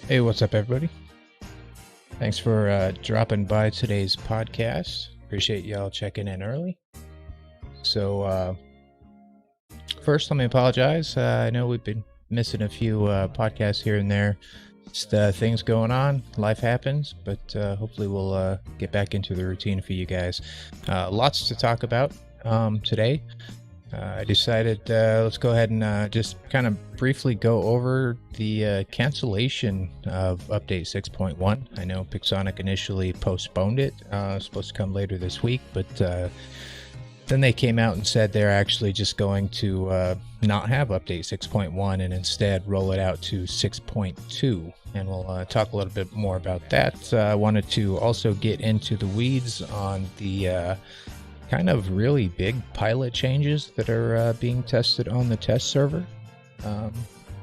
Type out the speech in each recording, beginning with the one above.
Hey, what's up, everybody? Thanks for dropping by today's podcast. Appreciate y'all checking in early. So, first, let me apologize. I know we've been missing a few podcasts here and there. Just things going on. Life happens, but hopefully we'll get back into the routine for you guys. Lots to talk about today. I decided let's go ahead and just kind of briefly go over the cancellation of Update 6.1. I know Pixonic initially postponed it. It's supposed to come later this week, but then they came out and said they're actually just going to not have Update 6.1 and instead roll it out to 6.2. And we'll talk a little bit more about that. I wanted to also get into the weeds on the kind of really big pilot changes that are being tested on the test server,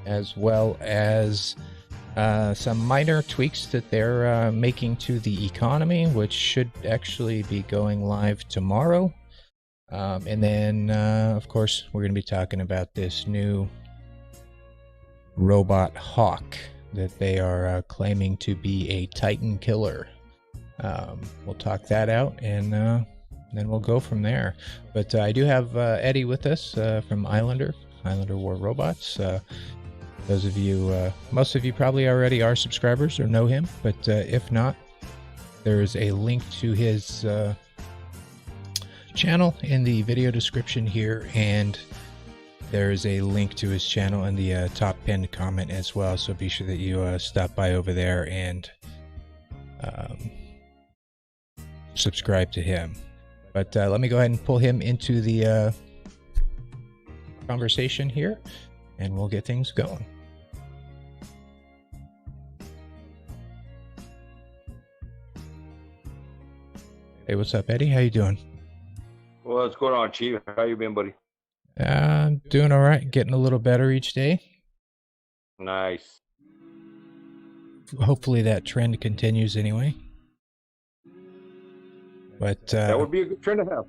as well as some minor tweaks that they're making to the economy, which should actually be going live tomorrow. And then, of course, we're going to be talking about this new robot hawk that they are claiming to be a Titan killer. We'll talk that out and then we'll go from there. But I do have Eddie with us from Islander War Robots. Those of you, most of you probably already are subscribers or know him, but if not, there's a link to his channel in the video description here, and there's a link to his channel in the top pinned comment as well, so be sure that you stop by over there and subscribe to him. But let me go ahead and pull him into the conversation here, and we'll get things going. Hey, what's up, Eddie? How you doing? Well, what's going on, Chief? How you been, buddy? I'm doing all right. Getting a little better each day. Nice. Hopefully that trend continues anyway. But that would be a good trend to have.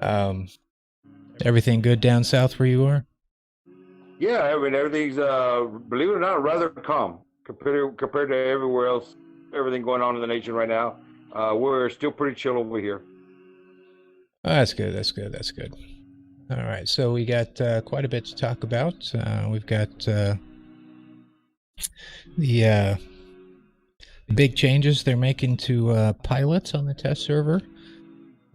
Yeah. Everything good down south where you are? Yeah, I mean everything's believe it or not rather calm compared to everywhere else. Everything going on in the nation right now. We're still pretty chill over here. Oh, that's good. That's good. That's good. All right. So we got quite a bit to talk about. We've got the big changes they're making to pilots on the test server.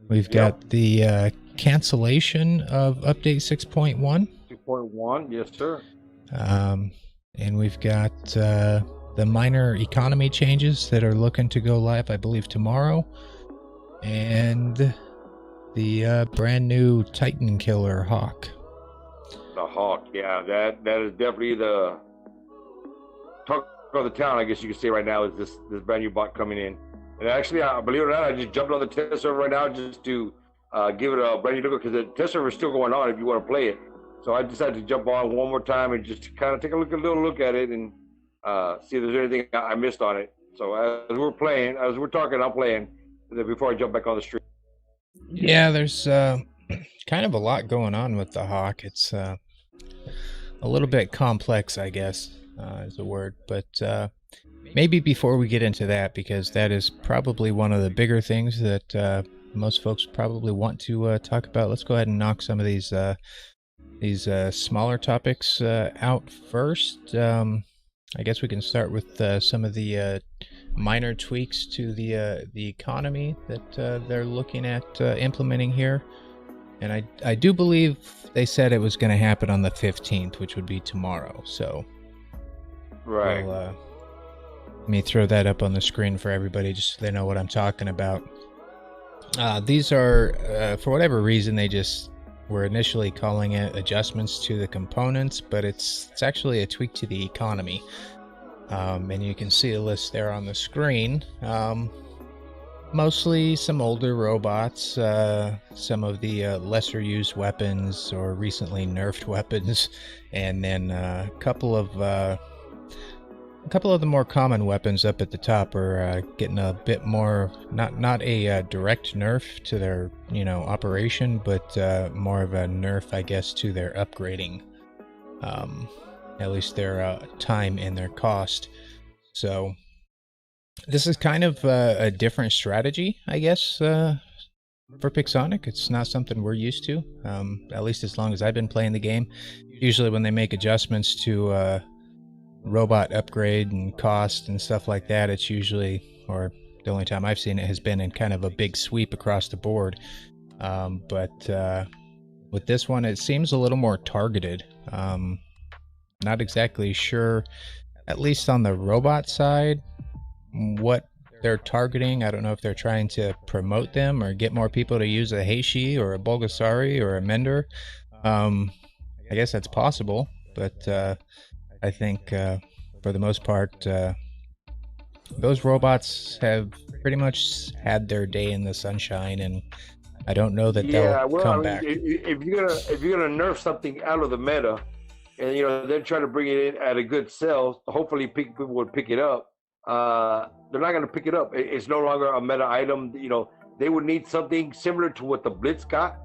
We've got the cancellation of Update 6.1. 6.1, yes, sir. And we've got the minor economy changes that are looking to go live, I believe, tomorrow. And the brand new Titan killer hawk. The hawk, yeah, that is definitely the talk of the town, I guess you could say right now, is this brand new bot coming in. And actually, believe it or not, I just jumped on the test server right now just to give it a brand new look, because the test server is still going on if you want to play it. So I decided to jump on one more time and just kind of take a little look at it and see if there's anything I missed on it. So as we're talking, I'm playing before I jump back on the stream. Yeah, there's kind of a lot going on with the hawk. It's a little bit complex, I guess, is the word. But maybe before we get into that, because that is probably one of the bigger things that most folks probably want to talk about, let's go ahead and knock some of these smaller topics out first. I guess we can start with some of the minor tweaks to the economy that they're looking at implementing here. And I do believe they said it was going to happen on the 15th, which would be tomorrow. So right. Let me throw that up on the screen for everybody just so they know what I'm talking about. These are, for whatever reason, they just were initially calling it adjustments to the components, but it's actually a tweak to the economy. And you can see a list there on the screen. Mostly some older robots, some of the lesser used weapons or recently nerfed weapons, and then a couple of the more common weapons up at the top are getting a bit more, not a direct nerf to their operation, but more of a nerf, I guess, to their upgrading. at least their time and their cost. So this is kind of a different strategy, I guess, for Pixonic. It's not something we're used to, at least as long as I've been playing the game. Usually when they make adjustments to robot upgrade and cost and stuff like that, it's usually, or the only time I've seen it has been in kind of a big sweep across the board. But with this one, it seems a little more targeted. Not exactly sure, at least on the robot side, what they're targeting. I don't know if they're trying to promote them or get more people to use a Heishi or a Bulgasari or a Mender. I guess that's possible, but I think for the most part, those robots have pretty much had their day in the sunshine, and I don't know that they'll come back. If you're gonna nerf something out of the meta, and they're trying to bring it in at a good sell, hopefully people would pick it up. They're not gonna pick it up. It's no longer a meta item. They would need something similar to what the Blitz got.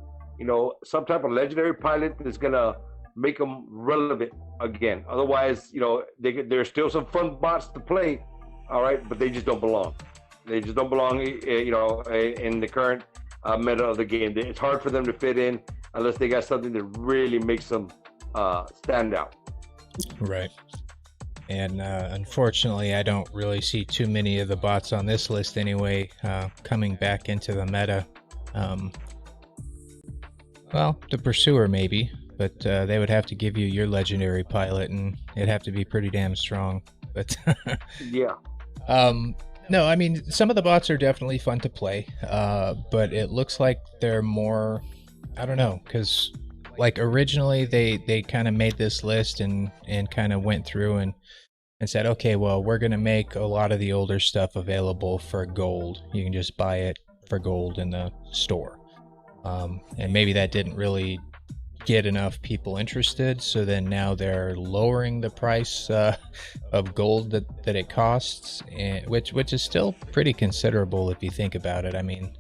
Some type of legendary pilot that's gonna make them relevant again. Otherwise, there's still some fun bots to play, all right, but they just don't belong. They just don't belong, in the current meta of the game. It's hard for them to fit in unless they got something that really makes them stand out. Right. And unfortunately, I don't really see too many of the bots on this list anyway coming back into the meta. Well, the Pursuer maybe, but they would have to give you your legendary pilot, and it'd have to be pretty damn strong. But yeah. No, I mean, some of the bots are definitely fun to play, but it looks like they're more, I don't know, because like originally they kind of made this list and kind of went through and said, okay, well, we're going to make a lot of the older stuff available for gold. You can just buy it for gold in the store. And maybe that didn't really get enough people interested, so then now they're lowering the price of gold that it costs, and which is still pretty considerable if you think about it. I mean,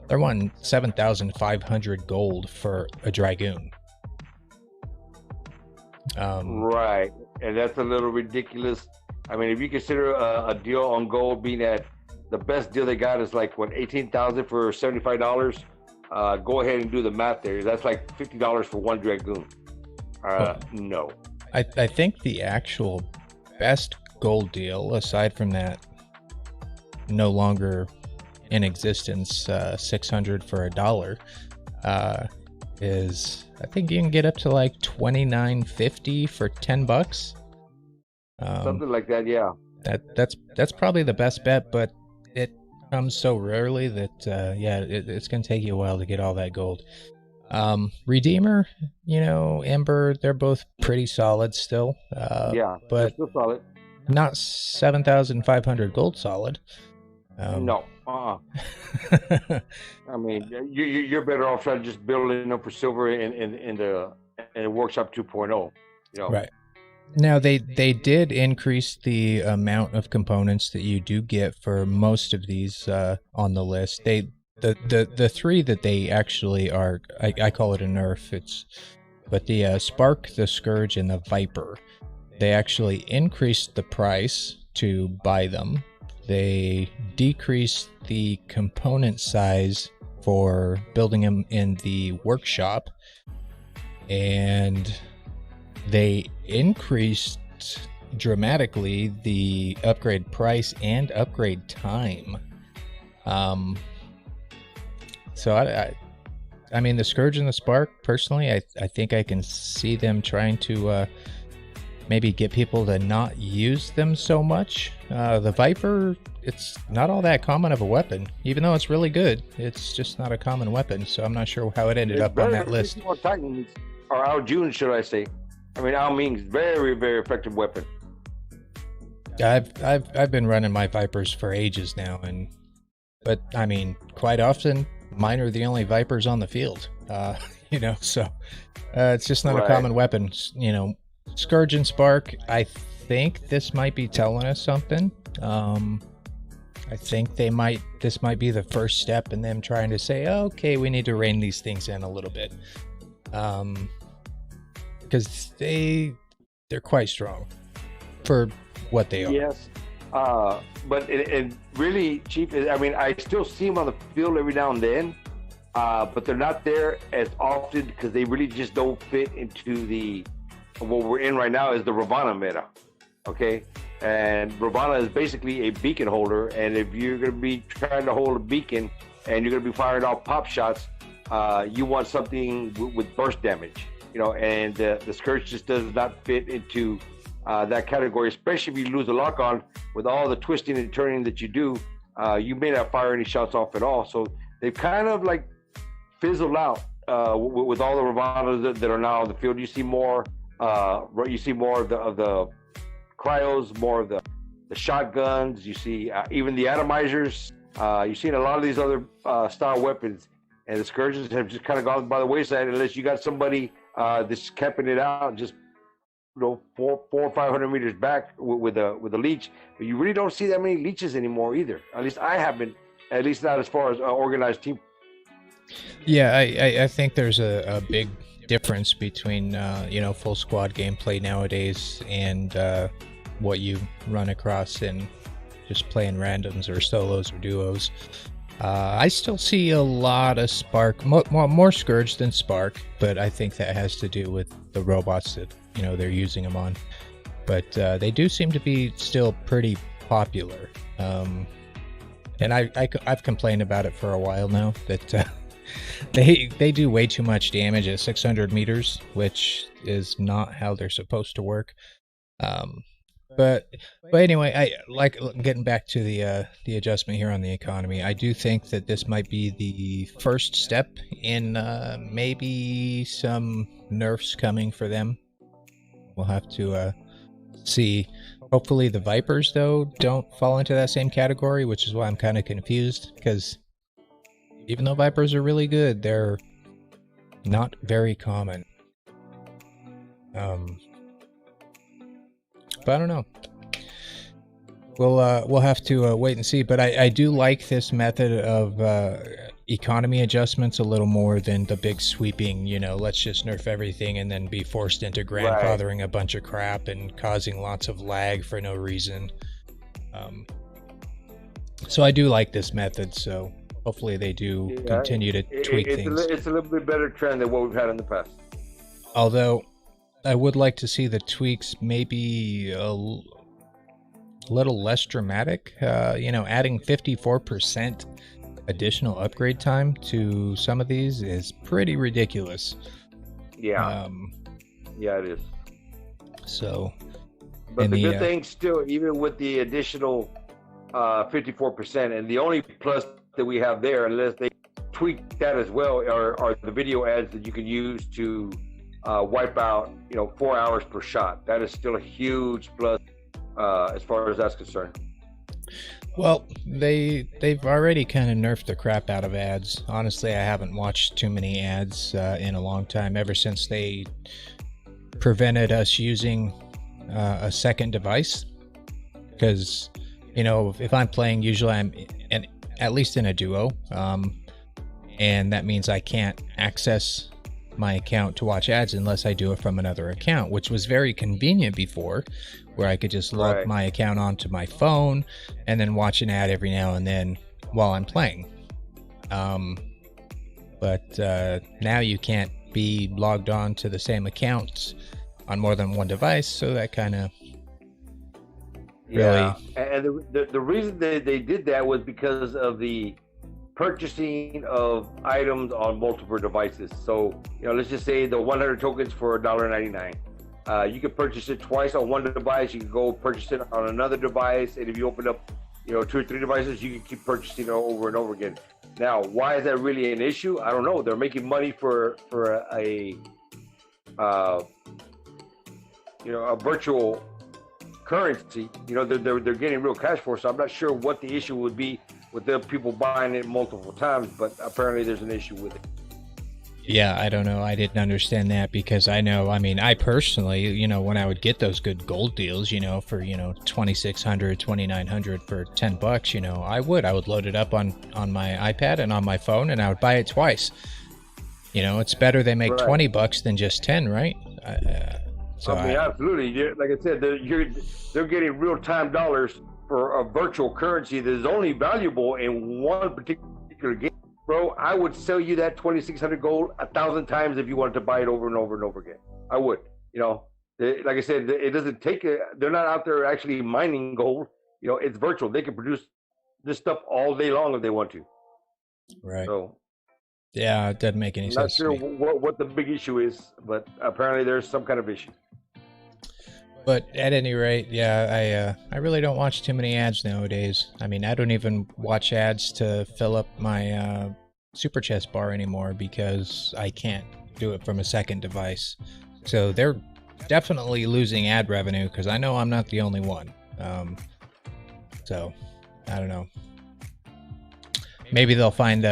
they're wanting 7,500 gold for a Dragoon. Right, and that's a little ridiculous. I mean, if you consider a deal on gold being at the best deal they got is like what, 18,000 for $75. Go ahead and do the math there. That's like $50 for one Dragoon. No. I think the actual best gold deal, aside from that no longer in existence, 600 for $1, is I think you can get up to like $29.50 for $10. Something like that, yeah. That's probably the best bet, but it comes so rarely that it's gonna take you a while to get all that gold. Redeemer, Ember, they're both pretty solid still. Yeah, but still solid. Not 7,500 gold solid. No. I mean, you're better off trying to just building up for silver in the workshop 2.0. Right. Now they did increase the amount of components that you do get for most of these on the list. The three that they actually are, I call it a nerf. But the Spark, the Scourge, and the Viper, they actually increased the price to buy them. They decreased the component size for building them in the workshop, and they increased dramatically the upgrade price and upgrade time. So I mean, the Scourge and the Spark, personally, I think I can see them trying to maybe get people to not use them so much. The Viper, it's not all that common of a weapon. Even though it's really good, it's just not a common weapon, so I'm not sure how it ended up on that list. Titans, or Al June, should I say. I mean, Al Ming's very, very effective weapon. I've been running my Vipers for ages now, but I mean, quite often mine are the only Vipers on the field. So it's just not a common weapon. Scourge and Spark, I think this might be telling us something. I think this might be the first step in them trying to say, okay, we need to rein these things in a little bit. Because they they're quite strong for what they are. Yes. But it really, Chief, I mean, I still see them on the field every now and then, but they're not there as often because they really just don't fit into what we're in right now is the Ravana meta. Okay. And Ravana is basically a beacon holder. And if you're going to be trying to hold a beacon and you're going to be firing off pop shots, you want something with burst damage, and the Scourge just does not fit into that category, especially if you lose a lock on with all the twisting and turning that you do. You may not fire any shots off at all. So they've kind of like fizzled out with all the Ravanas that are now on the field. You see more of the cryos, more of the shotguns. You see even the atomizers. You've seen a lot of these other style weapons, and the Scourges have just kind of gone by the wayside unless you got somebody that's camping it out just 400 or 500 meters back with a leech. But you really don't see that many leeches anymore either. At least I haven't. At least not as far as organized team. Yeah, I think there's a big difference between full squad gameplay nowadays and what you run across in just playing randoms or solos or duos. I still see a lot of Spark, more Scourge than Spark, but I think that has to do with the robots that they're using them on. But they do seem to be still pretty popular, and I've complained about it for a while now that they do way too much damage at 600 meters, which is not how they're supposed to work. But anyway, I like getting back to the adjustment here on the economy. I do think that this might be the first step in maybe some nerfs coming for them. We'll have to see. Hopefully the Vipers, though, don't fall into that same category, which is why I'm kind of confused, because even though Vipers are really good, they're not very common. But I don't know. We'll have to wait and see. But I do like this method of economy adjustments a little more than the big sweeping, let's just nerf everything and then be forced into grandfathering a bunch of crap and causing lots of lag for no reason. So I do like this method. So hopefully they do continue to tweak things. It's a little bit better trend than what we've had in the past. Although I would like to see the tweaks maybe a little less dramatic. Adding 54% additional upgrade time to some of these is pretty ridiculous. Yeah. Yeah, it is. So, but the good thing still, even with the additional 54%, and the only plus that we have there, unless they tweak that as well, are the video ads that you can use to wipe out 4 hours per shot. That is still a huge plus as far as that's concerned. Well, they've already kind of nerfed the crap out of ads. Honestly, I haven't watched too many ads in a long time, ever since they prevented us using a second device. Because if I'm playing, usually I'm at least in a duo, and that means I can't access my account to watch ads unless I do it from another account, which was very convenient before, where I could just log my account onto my phone and then watch an ad every now and then while I'm playing. But now you can't be logged on to the same accounts on more than one device, so that kind of really... And the reason they did that was because of the purchasing of items on multiple devices. So, let's just say the 100 tokens for $1.99. You can purchase it twice on one device. You can go purchase it on another device. And if you open up, 2 or 3 devices, you can keep purchasing it over and over again. Now, why is that really an issue? I don't know. They're making money for a virtual currency. They're getting real cash for it. So I'm not sure what the issue would be with the people buying it multiple times, but apparently there's an issue with it. Yeah, I don't know. I didn't understand that, because I personally, when I would get those good gold deals, for, 2,600, 2,900 for $10, I would load it up on my iPad and on my phone, and I would buy it twice. It's better they make $20 than just 10, right? So I mean, absolutely. Like I said, they're getting real-time dollars for a virtual currency that is only valuable in one particular game. Bro, I would sell you that 2,600 gold 1,000 times if you wanted to buy it over and over and over again. I would. Like I said, it doesn't take they're not out there actually mining gold. It's virtual. They can produce this stuff all day long if they want to. Right. So, yeah, it doesn't make any I'm sense. not sure what the big issue is, but apparently there's some kind of issue. But at any rate, yeah, I really don't watch too many ads nowadays. I mean, I don't even watch ads to fill up my super chest bar anymore because I can't do it from a second device. So they're definitely losing ad revenue because I know I'm not the only one. So I don't know. Maybe they'll find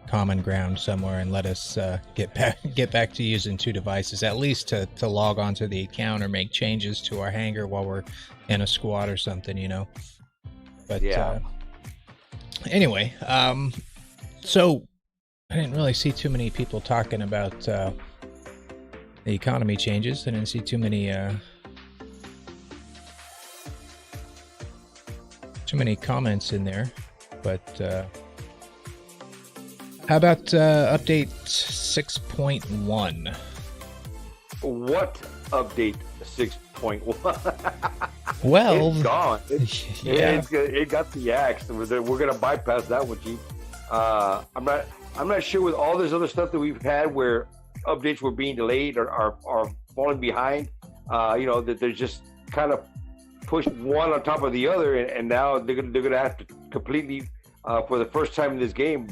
common ground somewhere and let us get back to using two devices, at least to log onto the account or make changes to our hangar while we're in a squad or something, But yeah. Anyway, so I didn't really see too many people talking about the economy changes. I didn't see too many comments in there, but how about update 6.1? What update 6.1? Well, it's gone. Yeah. It got the axe. We're gonna bypass that one, Chief. I'm not sure with all this other stuff that we've had where updates were being delayed or are falling behind. That they're just kind of pushed one on top of the other, and now they're gonna have to completely, for the first time in this game,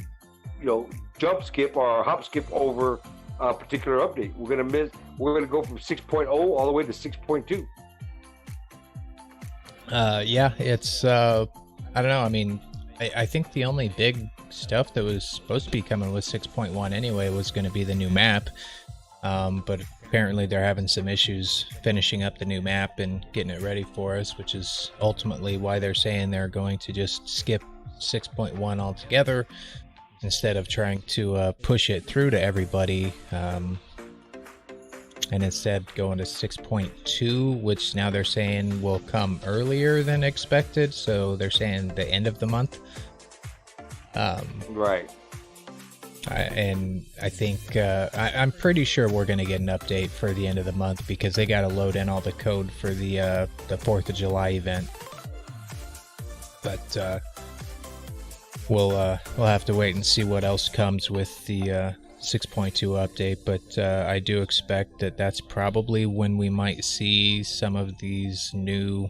jump skip or hop skip over a particular update. We're gonna go from 6.0 all the way to 6.2. Yeah, it's I don't know. I mean, I think the only big stuff that was supposed to be coming with 6.1 anyway was going to be the new map, but apparently they're having some issues finishing up the new map and getting it ready for us, which is ultimately why they're saying they're going to just skip 6.1 altogether instead of trying to push it through to everybody, and instead going to 6.2, which now they're saying will come earlier than expected. So they're saying the end of the month. Right. And I think I'm pretty sure we're going to get an update for the end of the month because they got to load in all the code for the 4th of July event. But we'll have to wait and see what else comes with the 6.2 update. But I do expect that that's probably when we might see some of these new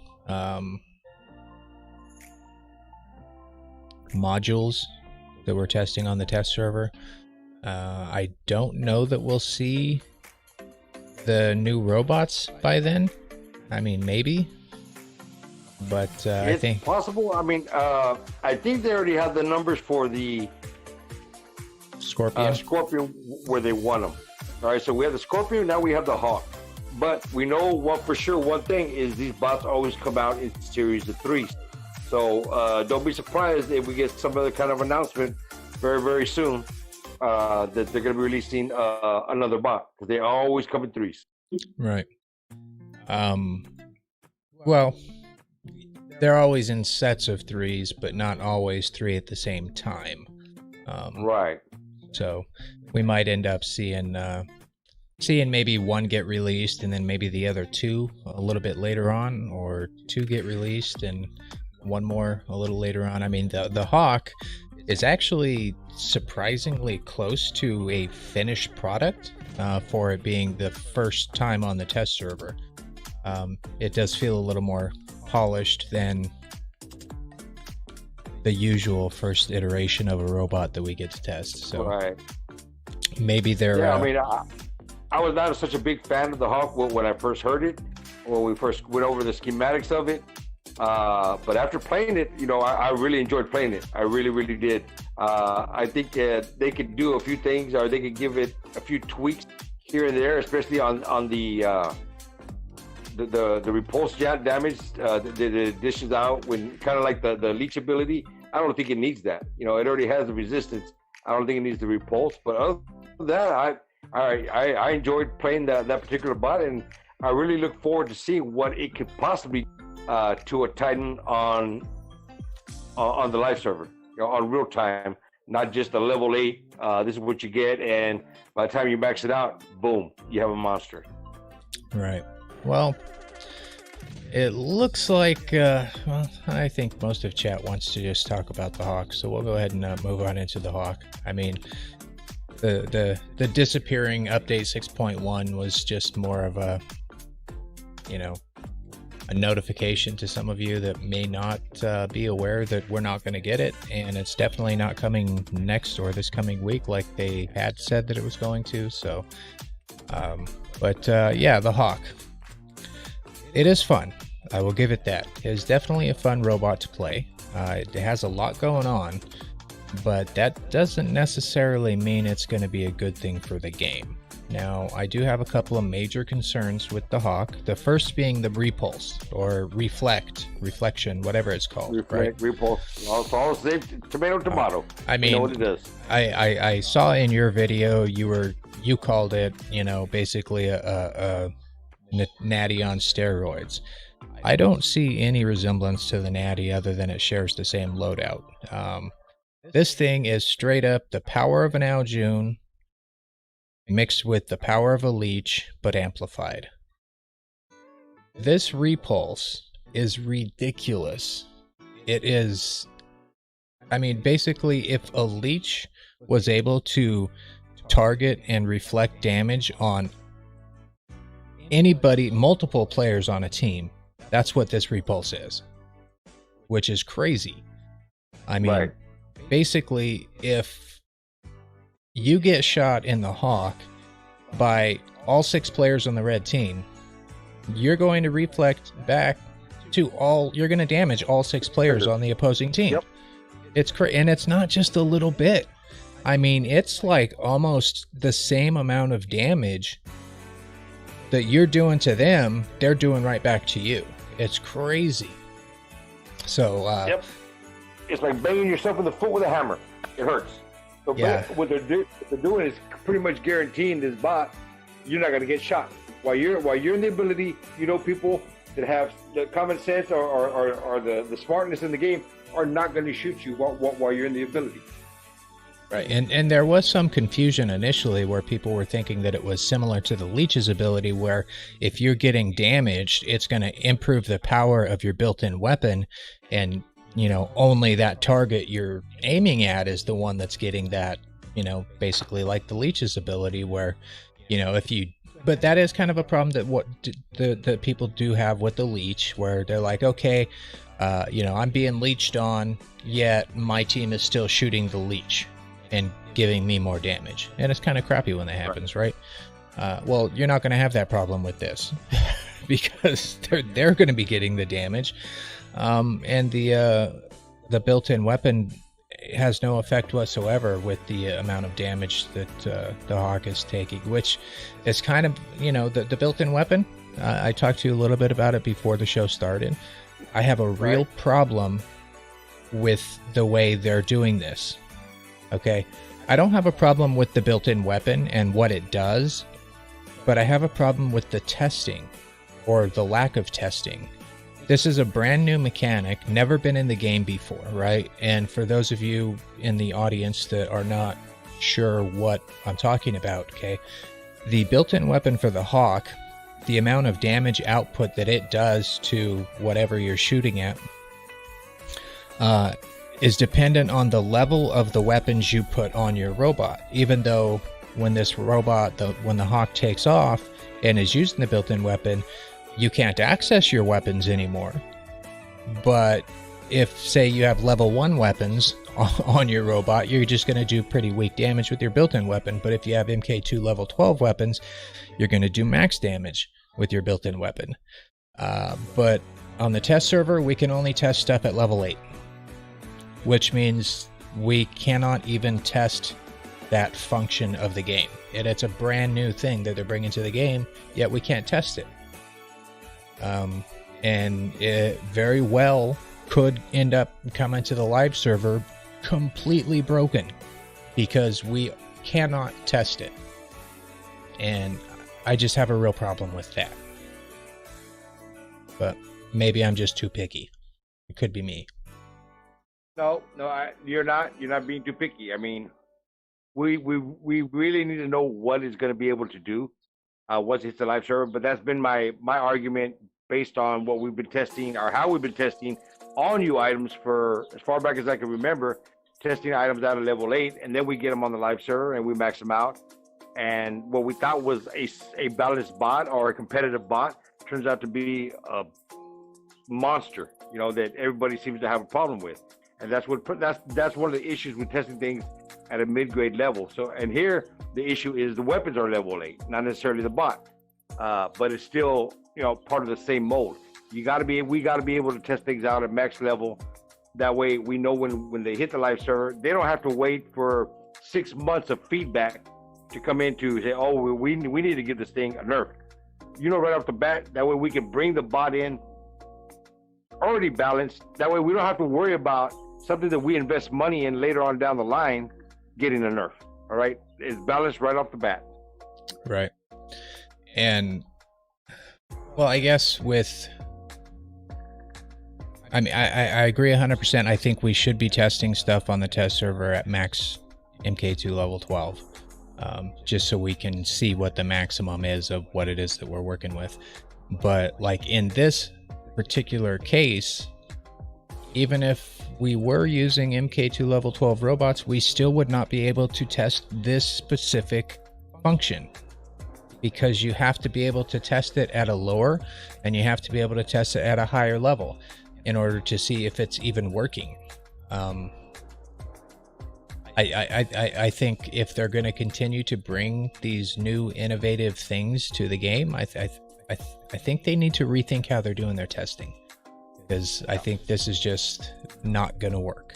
modules that we're testing on the test server. I don't know that we'll see the new robots by then. I mean, maybe. But I think possible. I mean, I think they already have the numbers for the Scorpion where they won them. All right, so we have the Scorpion, now we have the Hawk. But we know one thing is these bots always come out in series of 3s. So don't be surprised if we get some other kind of announcement very, very soon that they're going to be releasing another bot, because they always come in 3s. Right. Well, they're always in sets of 3s, but not always 3 at the same time. Right. So we might end up seeing maybe one get released and then maybe the other 2 a little bit later on, or 2 get released and one more a little later on. I mean, the Hawk is actually surprisingly close to a finished product for it being the first time on the test server. It does feel a little more polished than the usual first iteration of a robot that we get to test. So right. Maybe they're... Yeah, I mean, I was not such a big fan of the Hawk when I first heard it, when we first went over the schematics of it. But after playing it, I really enjoyed playing it. I really, really did. I think they could do a few things, or they could give it a few tweaks here and there, especially on the repulse damage that it dishes out, when kind of like the leech ability. I don't think it needs that. It already has the resistance. I don't think it needs the repulse. But other than that, I enjoyed playing that particular bot, and I really look forward to seeing what it could possibly to a Titan on the live server, on real time, not just a level 8. This is what you get, and by the time you max it out, boom, you have a monster. Right. Well, it looks like, well, I think most of chat wants to just talk about the Hawk, so we'll go ahead and move on into the Hawk. I mean, the disappearing update 6.1 was just more of a, a notification to some of you that may not be aware that we're not going to get it, and it's definitely not coming next or this coming week like they had said that it was going to. So, yeah, the Hawk. It is fun. I will give it that. It is definitely a fun robot to play. It has a lot going on, but that doesn't necessarily mean it's going to be a good thing for the game. Now, I do have a couple of major concerns with the Hawk. The first being the repulse, or reflection, whatever it's called. Repulse. It's all the same, tomato. I mean, you know what it is. I saw in your video you called it, basically a natty on steroids. I don't see any resemblance to the natty other than it shares the same loadout. This thing is straight up the power of an Aljun mixed with the power of a leech, but amplified. This repulse is ridiculous. It is, I mean, basically, if a leech was able to target and reflect damage on anybody, multiple players on a team, that's what this repulse is, which is crazy. I mean, right. Basically, if you get shot in the Hawk by all 6 players on the red team, you're going to reflect back to you're going to damage all 6 players on the opposing team. Yep. It's and it's not just a little bit. I mean, it's like almost the same amount of damage that you're doing to them, they're doing right back to you. It's crazy. So, yep. It's like banging yourself in the foot with a hammer. It hurts. So yeah. What they're doing is pretty much guaranteeing this bot, you're not going to get shot. While you're in the ability, people that have the common sense or the smartness in the game are not going to shoot you while you're in the ability. Right, and there was some confusion initially where people were thinking that it was similar to the leech's ability, where if you're getting damaged, it's going to improve the power of your built-in weapon, and only that target you're aiming at is the one that's getting that, basically like the leech's ability, where, but that is kind of a problem that the people do have with the leech, where they're like, okay, I'm being leeched on, yet my team is still shooting the leech and giving me more damage, and it's kind of crappy when that happens, right? Well, you're not going to have that problem with this because they're going to be getting the damage, and the built-in weapon has no effect whatsoever with the amount of damage that the Hawk is taking, which is kind of, the built-in weapon. I talked to you a little bit about it before the show started. I have a real problem with the way they're doing this. Okay, I don't have a problem with the built-in weapon and what it does, but I have a problem with the testing, or the lack of testing. This is a brand new mechanic, never been in the game before, right? And for those of you in the audience that are not sure what I'm talking about, okay, the built-in weapon for the Hawk, the amount of damage output that it does to whatever you're shooting at, is dependent on the level of the weapons you put on your robot. Even though when this robot, when the Hawk takes off and is using the built-in weapon, you can't access your weapons anymore. But if, say, you have level 1 weapons on your robot, you're just going to do pretty weak damage with your built-in weapon. But if you have MK2 level 12 weapons, you're going to do max damage with your built-in weapon. But on the test server, we can only test stuff at level 8. Which means we cannot even test that function of the game. It's a brand new thing that they're bringing to the game, yet we can't test it. And it very well could end up coming to the live server completely broken because we cannot test it. and I just have a real problem with that. But maybe I'm just too picky. It could be me. No, you're not. You're not being too picky. I mean, we really need to know what it's going to be able to do once it's a live server. But that's been my argument based on what we've been testing or how we've been testing all new items for as far back as I can remember, testing items out of level 8, and then we get them on the live server and we max them out. And what we thought was a balanced bot or a competitive bot turns out to be a monster, you know, that everybody seems to have a problem with. And that's one of the issues with testing things at a mid-grade level. So, and here the issue is the weapons are level 8, not necessarily the bot, but it's still, you know, part of the same mold. We got to be able to test things out at max level. That way, we know when they hit the live server, they don't have to wait for 6 months of feedback to come in to say, oh, we need to give this thing a nerf. You know, right off the bat. That way, we can bring the bot in already balanced. That way, we don't have to worry about something that we invest money in later on down the line getting a nerf. All right, it's balanced right off the bat. Right. And well, I guess I mean, I agree 100%. I think we should be testing stuff on the test server at max MK2 level 12, just so we can see what the maximum is of what it is that we're working with. But like in this particular case, even if we were using MK2 level 12 robots, we still would not be able to test this specific function, because you have to be able to test it at a lower and you have to be able to test it at a higher level in order to see if it's even working. I think if they're going to continue to bring these new innovative things to the game, I think they need to rethink how they're doing their testing, because I think this is just not going to work.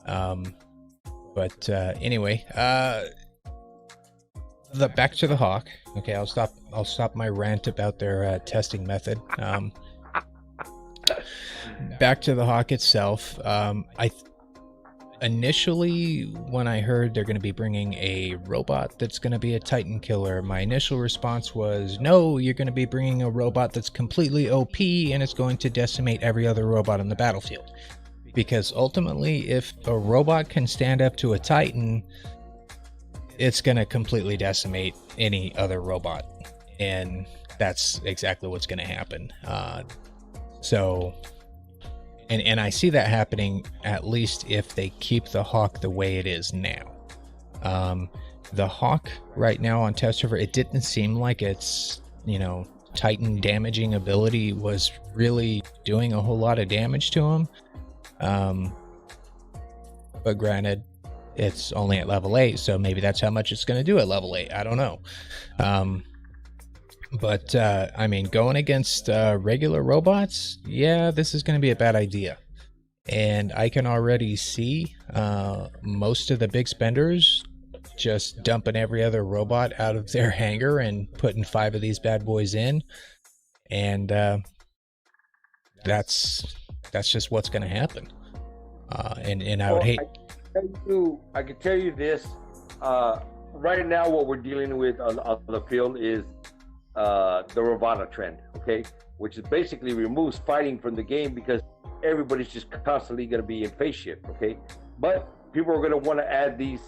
But anyway, back to the Hawk. Okay, I'll stop my rant about their testing method. Back to the Hawk itself. Initially, when I heard they're going to be bringing a robot that's going to be a Titan killer, my initial response was, no, you're going to be bringing a robot that's completely OP and it's going to decimate every other robot on the battlefield. Because ultimately, if a robot can stand up to a Titan, it's going to completely decimate any other robot. And that's exactly what's going to happen. And I see that happening, at least if they keep the Hawk the way it is now. The Hawk right now on test server, it didn't seem like its, Titan damaging ability was really doing a whole lot of damage to him. But granted, it's only at level 8, so maybe that's how much it's going to do at level 8. I don't know. But I mean, going against regular robots, yeah, this is going to be a bad idea. And I can already see most of the big spenders just dumping every other robot out of their hangar and putting 5 of these bad boys in. And that's just what's going to happen. And I would hate... I can tell you this. Right now, what we're dealing with on the field is the Ravana trend, okay, which is basically removes fighting from the game because everybody's just constantly going to be in phase shift, okay. But people are going to want to add these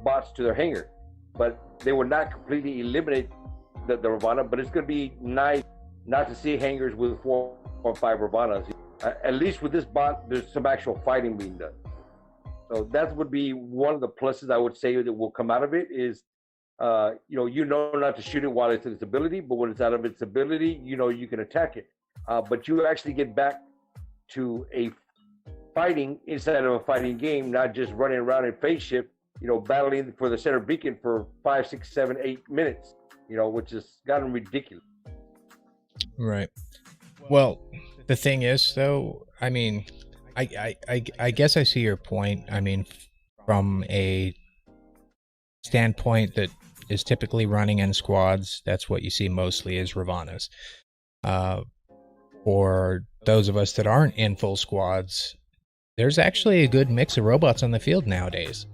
bots to their hangar, but they will not completely eliminate the Ravana. But it's going to be nice not to see hangars with 4 or 5 Ravanas. At least with this bot, there's some actual fighting being done. So that would be one of the pluses I would say that will come out of it is, you know not to shoot it while it's in its ability, but when it's out of its ability, you can attack it. But you actually get back to a fighting inside of a fighting game, not just running around in phase shift, battling for the center beacon for 5, 6, 7, 8 minutes, which has gotten ridiculous. Right. Well, the thing is, though, I mean, I guess I see your point. I mean, from a standpoint that is typically running in squads, that's what you see mostly is Ravanas. For those of us that aren't in full squads, there's actually a good mix of robots on the field nowadays.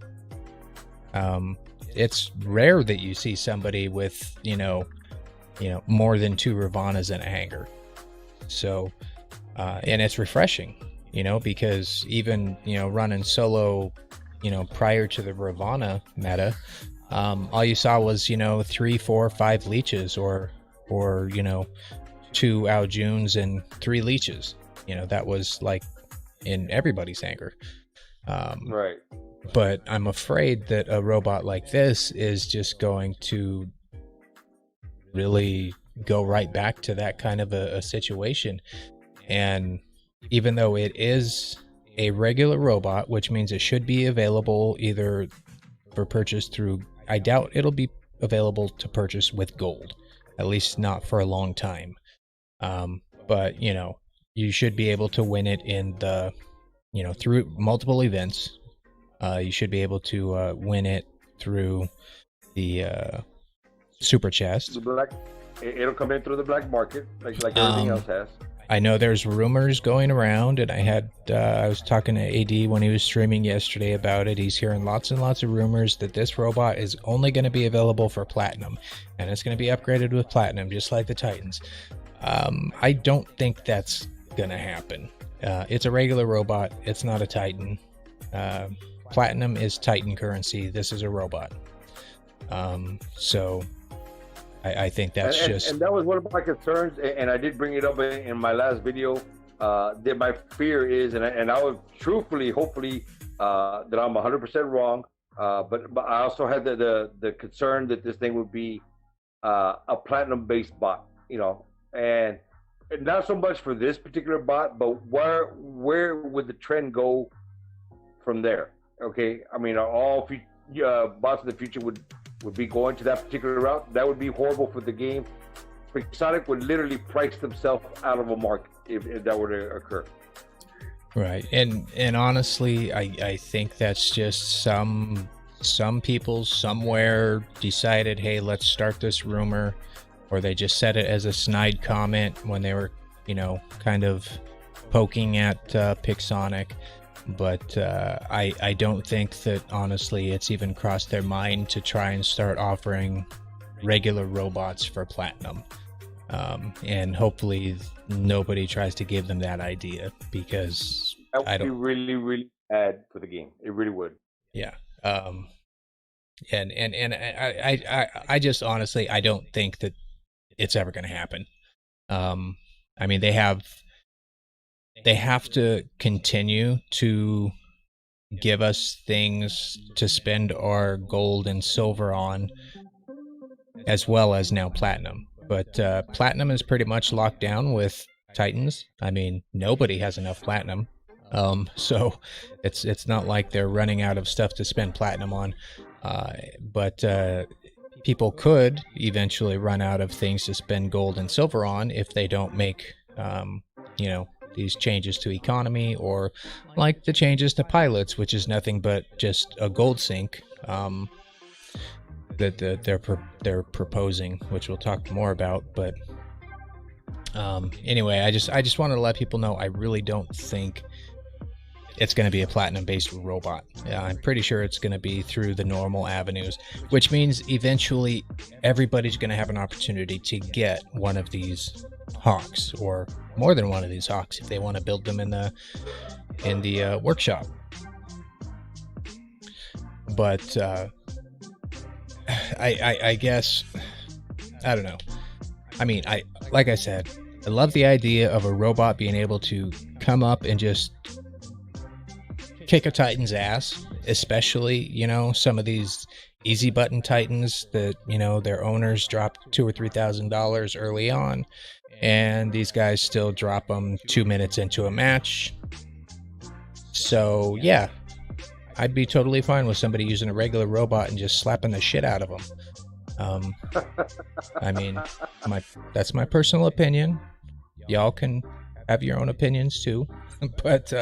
it's rare that you see somebody with, more than 2 Ravana's in a hangar. So, and it's refreshing, because even, running solo, prior to the Ravana meta, all you saw was, 3, 4, 5 leeches or 2 Aljuns and 3 leeches. That was like in everybody's hangar. Right. But I'm afraid that a robot like this is just going to really go right back to that kind of a situation. And even though it is a regular robot, which means it should be available either for purchase through, I doubt it'll be available to purchase with gold, at least not for a long time. But you should be able to win it in the, through multiple events. You should be able to win it through the super chest. It'll come in through the black market, like everything else has. I know there's rumors going around, and I was talking to AD when he was streaming yesterday about it. He's hearing lots and lots of rumors that this robot is only going to be available for platinum, and it's going to be upgraded with platinum, just like the Titans. I don't think that's going to happen. It's a regular robot. It's not a Titan. Platinum is Titan currency. This is a robot. So I think that's and that was one of my concerns, and I did bring it up in my last video. That my fear is, and I would truthfully, hopefully, that I'm 100% wrong. But I also had the concern that this thing would be a platinum-based bot, and not so much for this particular bot, but where would the trend go from there? Okay, I mean, all bots in the future would be going to that particular route. That would be horrible for the game. Sonic would literally price themselves out of a market if that were to occur. Right, and honestly, I think that's just some people somewhere decided, hey, let's start this rumor, or they just said it as a snide comment when they were, kind of poking at Pixonic. But I don't think that, honestly, it's even crossed their mind to try and start offering regular robots for platinum. And hopefully nobody tries to give them that idea, because that would be really, really bad for the game. It really would. Yeah. And I just honestly, I don't think that it's ever going to happen. I mean, they have to continue to give us things to spend our gold and silver on, as well as now platinum. But platinum is pretty much locked down with Titans. I mean, nobody has enough platinum. So it's not like they're running out of stuff to spend platinum on. But people could eventually run out of things to spend gold and silver on if they don't make, these changes to economy, or like the changes to pilots, which is nothing but just a gold sink that they're proposing, which we'll talk more about. But anyway, I just wanted to let people know I really don't think it's going to be a platinum-based robot. I'm pretty sure it's going to be through the normal avenues, which means eventually everybody's going to have an opportunity to get one of these Hawks, or more than one of these Hawks, if they want to build them in the workshop. But I guess, I don't know. I mean, like I said, I love the idea of a robot being able to come up and just kick a Titan's ass, especially, some of these easy button Titans that, their owners dropped $2,000 or $3,000 early on, and these guys still drop them 2 minutes into a match. So yeah, I'd be totally fine with somebody using a regular robot and just slapping the shit out of them. I mean, that's my personal opinion. Y'all can have your own opinions too, but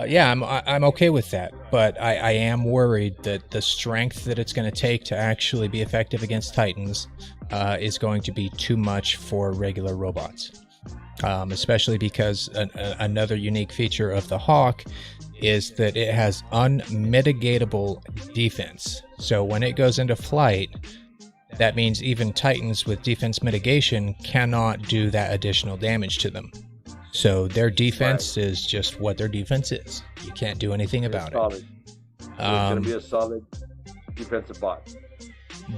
yeah, I'm okay with that. But I am worried that the strength that it's going to take to actually be effective against Titans is going to be too much for regular robots. especially because another unique feature of the Hawk is that it has unmitigatable defense. So when it goes into flight, that means even Titans with defense mitigation cannot do that additional damage to them. So their defense is just what their defense is. You can't do anything about it. It's going to be a solid defensive bot.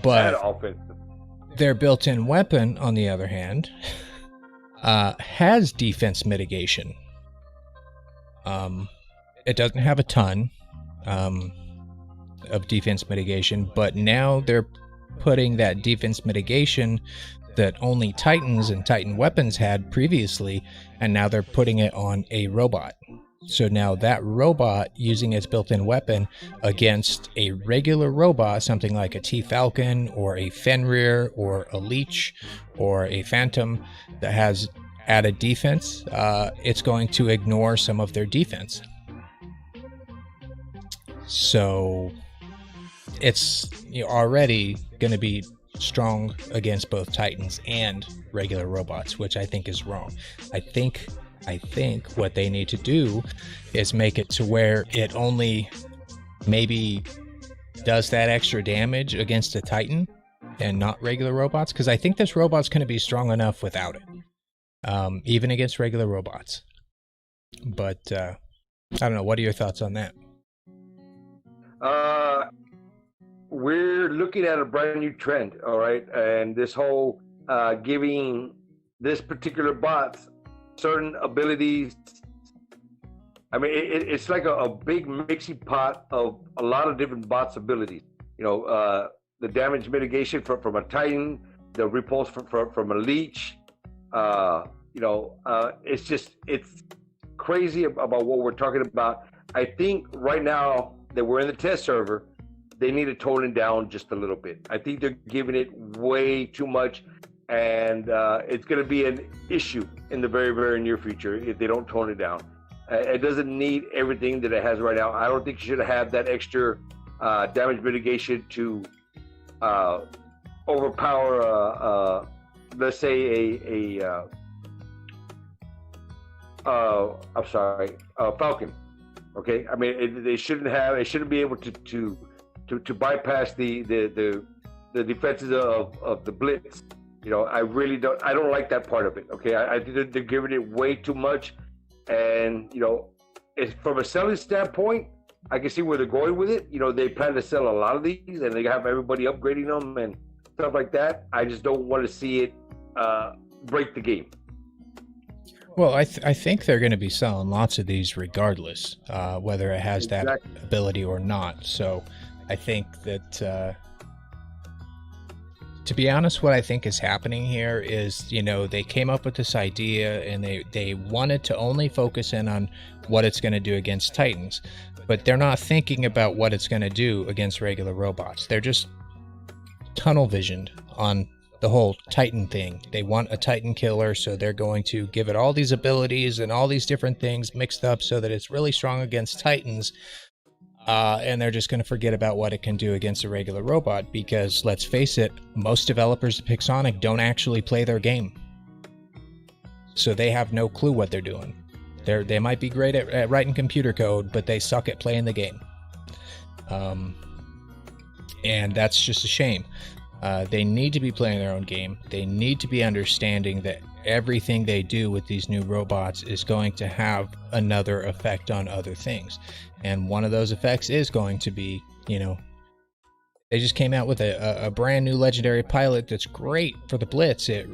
But and offensive. Their built-in weapon, on the other hand, has defense mitigation. It doesn't have a ton of defense mitigation, but now they're putting that defense mitigation that only Titans and Titan weapons had previously, and now they're putting it on a robot. So now that robot using its built-in weapon against a regular robot, something like a T-Falcon or a Fenrir or a Leech or a Phantom that has added defense, it's going to ignore some of their defense. So it's already going to be strong against both Titans and regular robots, which I think is wrong. I think what they need to do is make it to where it only maybe does that extra damage against a Titan and not regular robots, because I think this robot's going to be strong enough without it, even against regular robots. But I don't know. What are your thoughts on that? We're looking at a brand new trend, all right? And this whole giving this particular bot certain abilities. I mean, it's like a big mixing pot of a lot of different bots' abilities. The damage mitigation from a Titan, the repulse from a Leech. It's crazy about what we're talking about. I think right now that we're in the test server, they need to tone it down just a little bit. I think they're giving it way too much, and it's going to be an issue in the very, very near future if they don't tone it down. It doesn't need everything that it has right now. I don't think you should have that extra damage mitigation to overpower, let's say, a Falcon. Okay, I mean, they shouldn't be able to bypass the defenses of the blitz. I don't like that part of it. Okay, I think they're giving it way too much, and it's from a selling standpoint, I can see where they're going with it. They plan to sell a lot of these, and they have everybody upgrading them and stuff like that. I just don't want to see it break the game. Well, I think they're going to be selling lots of these regardless, whether it has that ability or not. So I think that, to be honest, what I think is happening here is, they came up with this idea and they wanted to only focus in on what it's going to do against Titans, but they're not thinking about what it's going to do against regular robots. They're just tunnel visioned on the whole Titan thing. They want a Titan killer, so they're going to give it all these abilities and all these different things mixed up so that it's really strong against Titans. And they're just going to forget about what it can do against a regular robot, because let's face it, most developers of Pixonic don't actually play their game. So they have no clue what they're doing. They might be great at writing computer code, but they suck at playing the game. And that's just a shame. They need to be playing their own game. They need to be understanding that everything they do with these new robots is going to have another effect on other things. And one of those effects is going to be, they just came out with a brand new legendary pilot that's great for the Blitz. It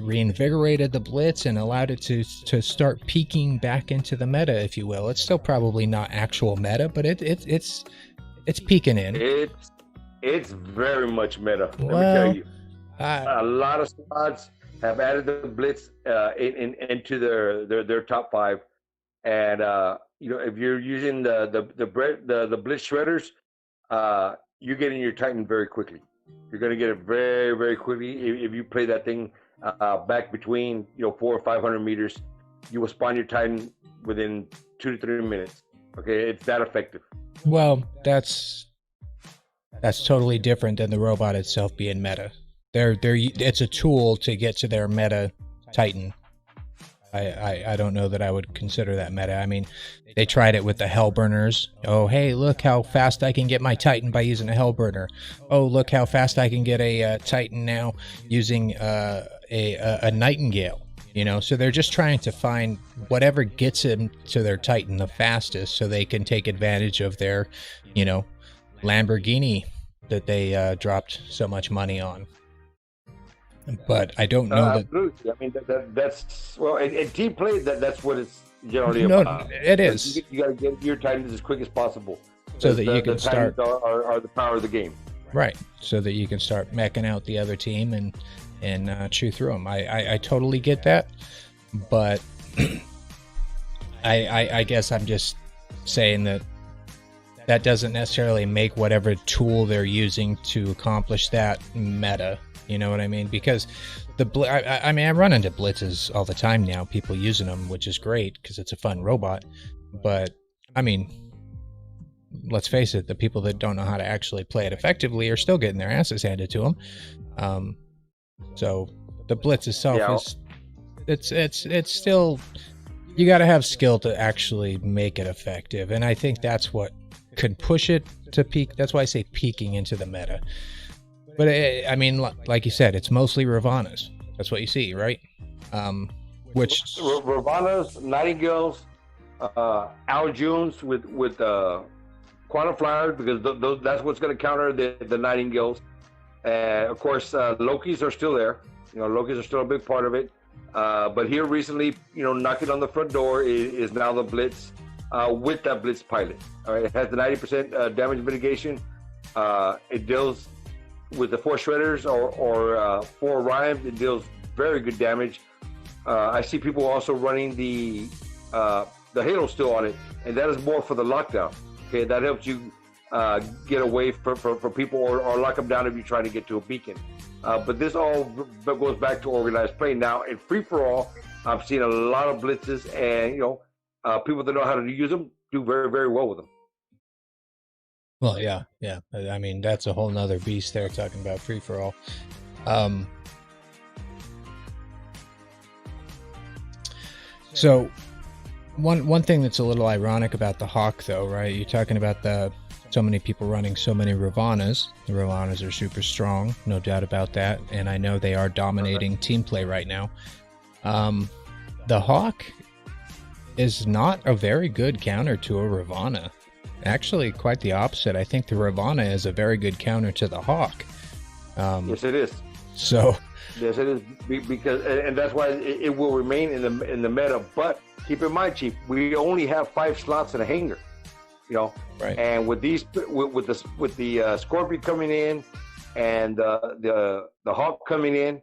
reinvigorated the Blitz and allowed it to start peeking back into the meta, if you will. It's still probably not actual meta, but it's peeking in. It's very much meta. Let me tell you, a lot of squads have added the Blitz into their top 5, and if you're using the Blitz shredders, you're getting your Titan very quickly. You're going to get it very, very quickly if you play that thing back between 400 or 500 meters. You will spawn your Titan within 2 to 3 minutes. Okay, it's that effective. Well, that's totally different than the robot itself being meta. It's a tool to get to their meta Titan. I don't know that I would consider that meta. I mean, they tried it with the Hellburners. Oh, hey, look how fast I can get my Titan by using a Hellburner. Oh, look how fast I can get a Titan now using a Nightingale. You know, so they're just trying to find whatever gets them to their Titan the fastest so they can take advantage of their, you know, Lamborghini that they dropped so much money on. But I don't know that. Absolutely. I mean, that's well, in team play, that's what it's generally about. It is. You got to get your Titans as quick as possible, so that you can start. Are the power of the game. Right. So that you can start meching out the other team and chew through them. I totally get that, but I guess I'm just saying that doesn't necessarily make whatever tool they're using to accomplish that meta. You know what I mean? Because I mean, I run into blitzes all the time now, people using them, which is great because it's a fun robot. But I mean, let's face it, the people that don't know how to actually play it effectively are still getting their asses handed to them. So the blitz itself it's still, you got to have skill to actually make it effective, and I think that's what could push it to peak. That's why I say peaking into the meta. But I mean, like you said, it's mostly Ravana's. That's what you see, right? Which Ravana's, Nightingales, Aljuns with Quantum Flyers, because that's what's going to counter the Nightingales. Of course, Lokis are still there. You know, Lokis are still a big part of it. But here recently, you know, knocking on the front door is now the Blitz with that Blitz pilot. All right, it has the 90% damage mitigation. It deals with the 4 Shredders or 4 Orions. It deals very good damage. I see people also running the Halo still on it, and that is more for the lockdown. Okay, that helps you get away from people or lock them down if you're trying to get to a beacon. But this all goes back to organized play. Now, in free-for-all, I've seen a lot of blitzes, and, you know, people that know how to use them do very, very well with them. Well, yeah. I mean, that's a whole nother beast there, talking about free-for-all. So, one thing that's a little ironic about the Hawk, though, right? You're talking about so many people running so many Ravanas. The Ravanas are super strong, no doubt about that, and I know they are dominating team play right now. The Hawk is not a very good counter to a Ravana. Actually, quite the opposite. I think the Ravana is a very good counter to the Hawk. Yes, it is. So, yes, it is, because, and that's why it will remain in the meta. But keep in mind, Chief, we only have 5 slots in a hangar. You know, right. And with the Scorpion coming in and the Hawk coming in,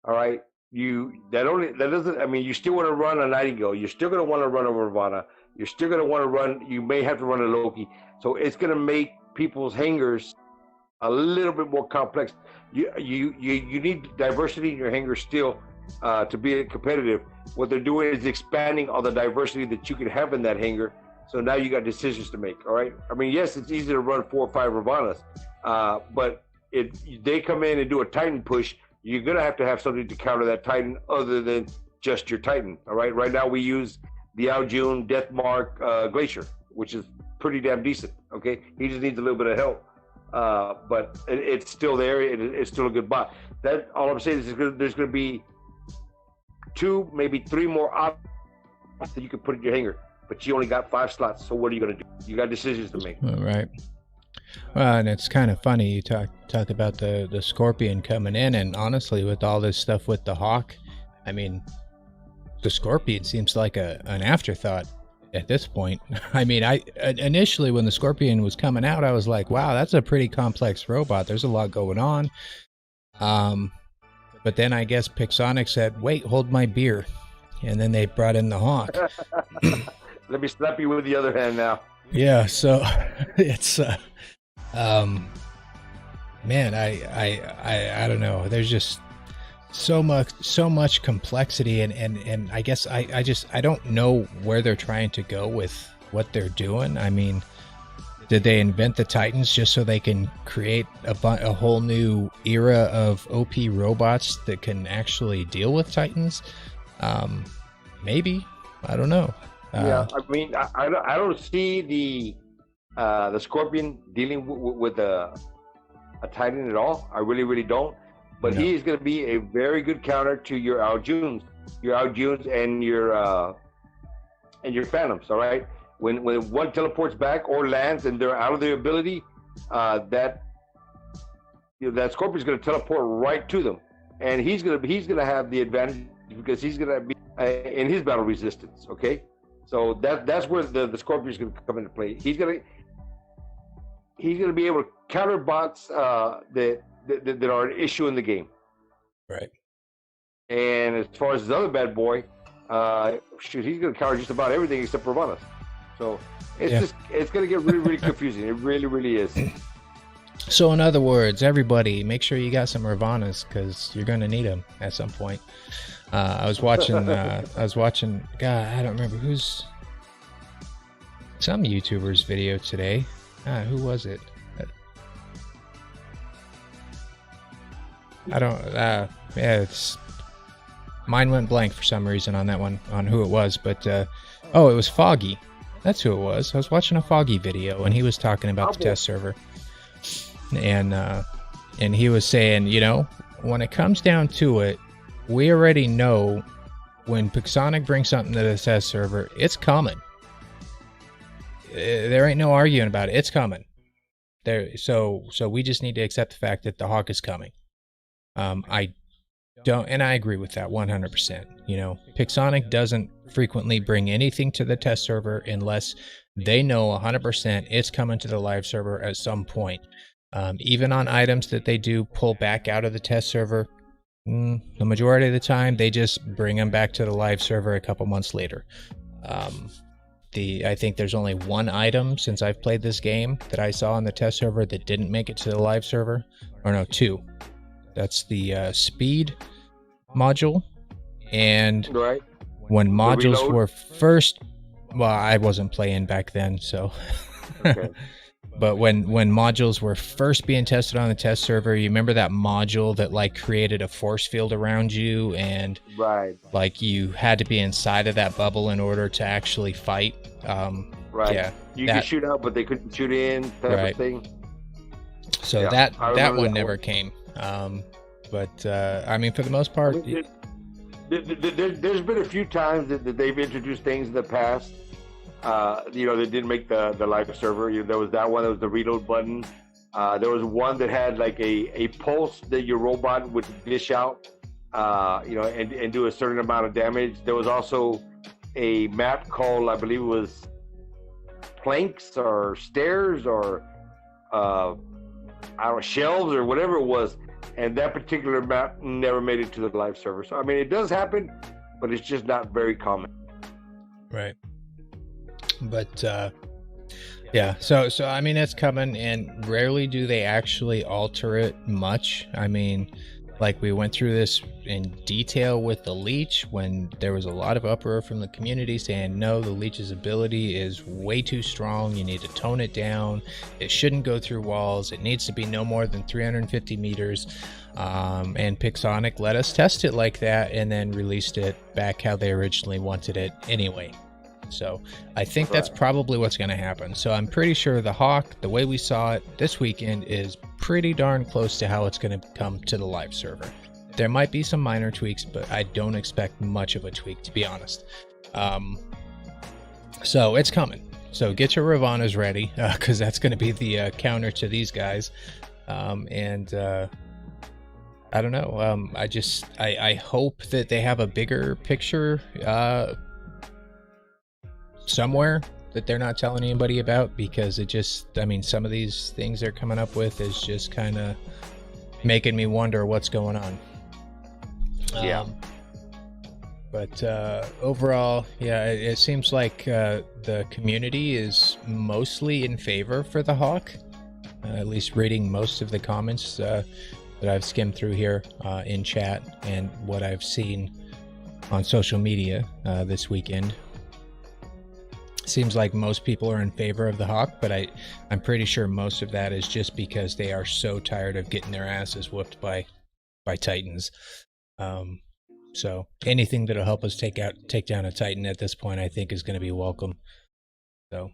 all right. That doesn't. I mean, you still want to run a Nightingale. You're still going to want to run a Ravana. You're still going to want to run. You may have to run a Loki. So it's going to make people's hangars a little bit more complex. You need diversity in your hangar still to be competitive. What they're doing is expanding all the diversity that you can have in that hangar. So now you got decisions to make. All right. I mean, yes, it's easy to run 4 or 5 Ravanas, but if they come in and do a Titan push, you're going to have something to counter that Titan other than just your Titan. All right. Right now we use the Aljun Deathmark Glacier, which is pretty damn decent. Okay. He just needs a little bit of help. But it's still there. It's still a good bot. That all I'm saying is there's going to be 2, maybe 3 more options that you can put in your hangar, but you only got 5 slots. So what are you going to do? You got decisions to make. All right. Well, and it's kind of funny you talk about the Scorpion coming in, and honestly, with all this stuff with the Hawk, I mean, the Scorpion seems like an afterthought at this point. I mean, I initially when the Scorpion was coming out, I was like, wow, that's a pretty complex robot. There's a lot going on. But then I guess Pixonic said, wait, hold my beer. And then they brought in the Hawk. Let me slap you with the other hand now. Yeah, so it's man, I don't know. There's just so much complexity, and I guess I don't know where they're trying to go with what they're doing. I mean, did they invent the Titans just so they can create a whole new era of OP robots that can actually deal with Titans? Maybe. I don't know. Yeah, I mean, I don't see the Scorpion dealing with a Titan at all. I really, really don't. But No. he's going to be a very good counter to your Aljuns, and your Phantoms. All right, when one teleports back or lands and they're out of their ability, that Scorpion's going to teleport right to them, and he's going to have the advantage because he's going to be in his battle resistance. Okay, so that's where the Scorpion's going to come into play. He's going to be able to counter bots that are an issue in the game. Right. And as far as the other bad boy, he's going to counter just about everything except Ravana's. So it's going to get really, really confusing. It really, really is. So in other words, everybody, make sure you got some Ravana's because you're going to need them at some point. I was watching. God, I don't remember some YouTuber's video today. Who was it? I don't. Mine went blank for some reason on that one, on who it was. But it was Foggy. That's who it was. I was watching a Foggy video, and he was talking about the test server, and he was saying, when it comes down to it, we already know when Pixonic brings something to the test server, it's coming. There ain't no arguing about it. It's coming. So we just need to accept the fact that the Hawk is coming. I agree with that 100%. Pixonic doesn't frequently bring anything to the test server unless they know 100% it's coming to the live server at some point. Even on items that they do pull back out of the test server, the majority of the time they just bring them back to the live server a couple months later. I think there's only one item since I've played this game that I saw on the test server that didn't make it to the live server. Or no, two. That's the speed module. And right. When modules were first... Well, I wasn't playing back then, so... Okay. But when modules were first being tested on the test server, you remember that module that created a force field around you, and you had to be inside of that bubble in order to actually fight. Right. Yeah. You could shoot out, but they couldn't shoot in. Type of thing. So that one never came. But I mean, for the most part, there's been a few times that they've introduced things in the past. They didn't make the live server. There was that one. There was the reload button. There was one that had a pulse that your robot would dish out, and do a certain amount of damage. There was also a map called, I believe it was planks or stairs or shelves or whatever it was. And that particular map never made it to the live server. So I mean, it does happen, but it's just not very common. Right. But yeah, so I mean, it's coming, and rarely do they actually alter it much. I mean, we went through this in detail with the leech when there was a lot of uproar from the community saying, no, the leech's ability is way too strong. You need to tone it down. It shouldn't go through walls. It needs to be no more than 350 meters. And Pixonic let us test it like that and then released it back how they originally wanted it anyway. So I think that's probably what's going to happen. So I'm pretty sure the Hawk, the way we saw it this weekend, is pretty darn close to how it's going to come to the live server. There might be some minor tweaks, but I don't expect much of a tweak, to be honest. So it's coming. So get your Ravana's ready, because that's going to be the counter to these guys. I don't know. I hope that they have a bigger picture somewhere that they're not telling anybody about, because some of these things they're coming up with is just kind of making me wonder what's going on. But overall, it seems like the community is mostly in favor for the Hawk, at least reading most of the comments that I've skimmed through here in chat and what I've seen on social media this weekend. Seems like most people are in favor of the Hawk, but I'm pretty sure most of that is just because they are so tired of getting their asses whooped by Titans. So anything that'll help us take down a Titan at this point, I think, is going to be welcome. So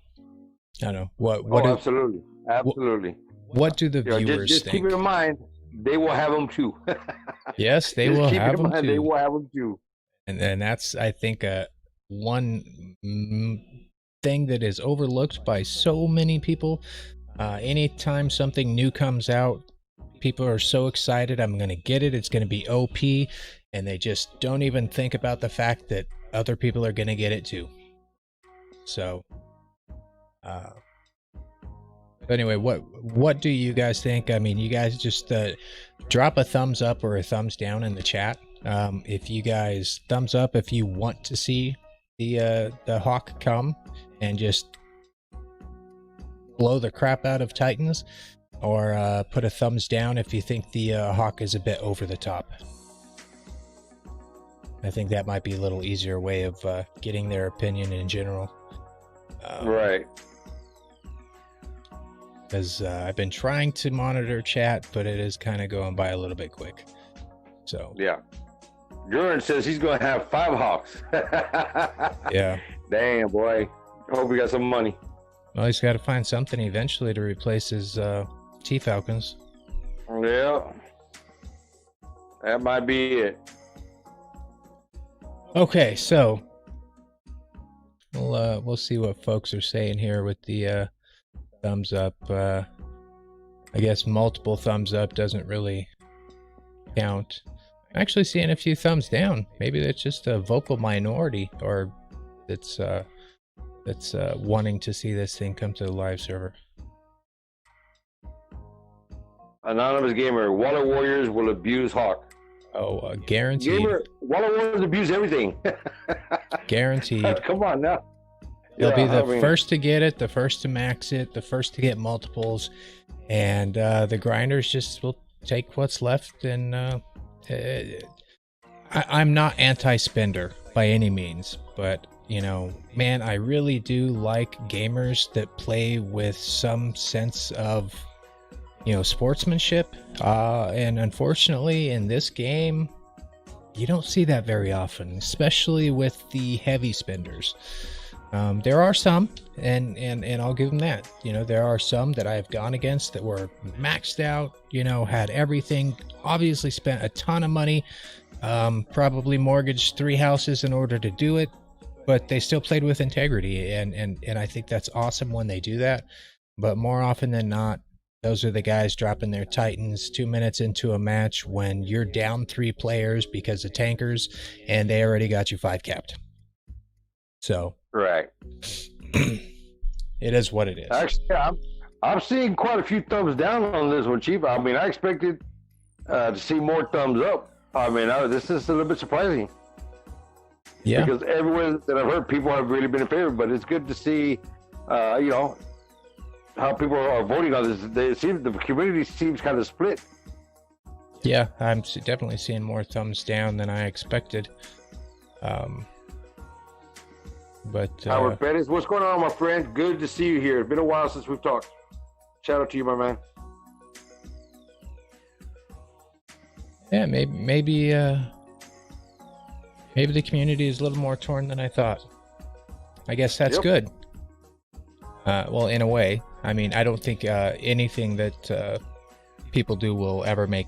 I don't know what. Absolutely. What do the viewers just think? Keep in mind, they will have them too. Yes, they will have them too. They will have them too. And that's, I think, one thing that is overlooked by so many people. Anytime something new comes out, people are so excited. I'm going to get it. It's going to be OP. And they just don't even think about the fact that other people are going to get it too. So, anyway, what do you guys think? I mean, you guys just drop a thumbs up or a thumbs down in the chat. If you guys thumbs up if you want to see the Hawk come and just blow the crap out of Titans, or put a thumbs down if you think the Hawk is a bit over the top. I think that might be a little easier way of getting their opinion in general. Right. Because I've been trying to monitor chat, but it is kind of going by a little bit quick. So yeah. Gurren says he's going to have 5 Hawks. Yeah. Damn, boy. I hope we got some money. Well, he's got to find something eventually to replace his T-Falcons. Yeah. That might be it. Okay, so we'll see what folks are saying here with the thumbs up. I guess multiple thumbs up doesn't really count. I'm actually seeing a few thumbs down. Maybe that's just a vocal minority, or that's wanting to see this thing come to the live server. Anonymous Gamer, Water Warriors will abuse Hawk. Oh, guaranteed. Gamer, Water Warriors abuse everything. Guaranteed. Come on now. They'll be the first to get it, the first to max it, the first to get multiples, and the grinders just will take what's left. And I'm not anti-spender by any means, but you know, man, I really do like gamers that play with some sense of, you know, sportsmanship. And unfortunately, in this game, you don't see that very often, especially with the heavy spenders. There are some, and I'll give them that. You know, there are some that I've gone against that were maxed out, you know, had everything, obviously spent a ton of money, probably mortgaged 3 houses in order to do it, but they still played with integrity, and I think that's awesome when they do that. But more often than not, those are the guys dropping their Titans 2 minutes into a match when you're down 3 players because of tankers, and they already got you 5 capped. So right. It is what it is. Actually, I'm seeing quite a few thumbs down on this one, Chief. I mean, I expected to see more thumbs up. I mean, this is a little bit surprising. Yeah. Because everywhere that I've heard, people have really been in favor. But it's good to see, you know, how people are voting on this. The community seems kind of split. Yeah, I'm definitely seeing more thumbs down than I expected. But Howard Pettis, what's going on, my friend? Good to see you here. It's been a while since we've talked. Shout out to you, my man. Yeah, maybe the community is a little more torn than I thought. I guess that's good. Well, in a way. I mean, I don't think anything that people do will ever make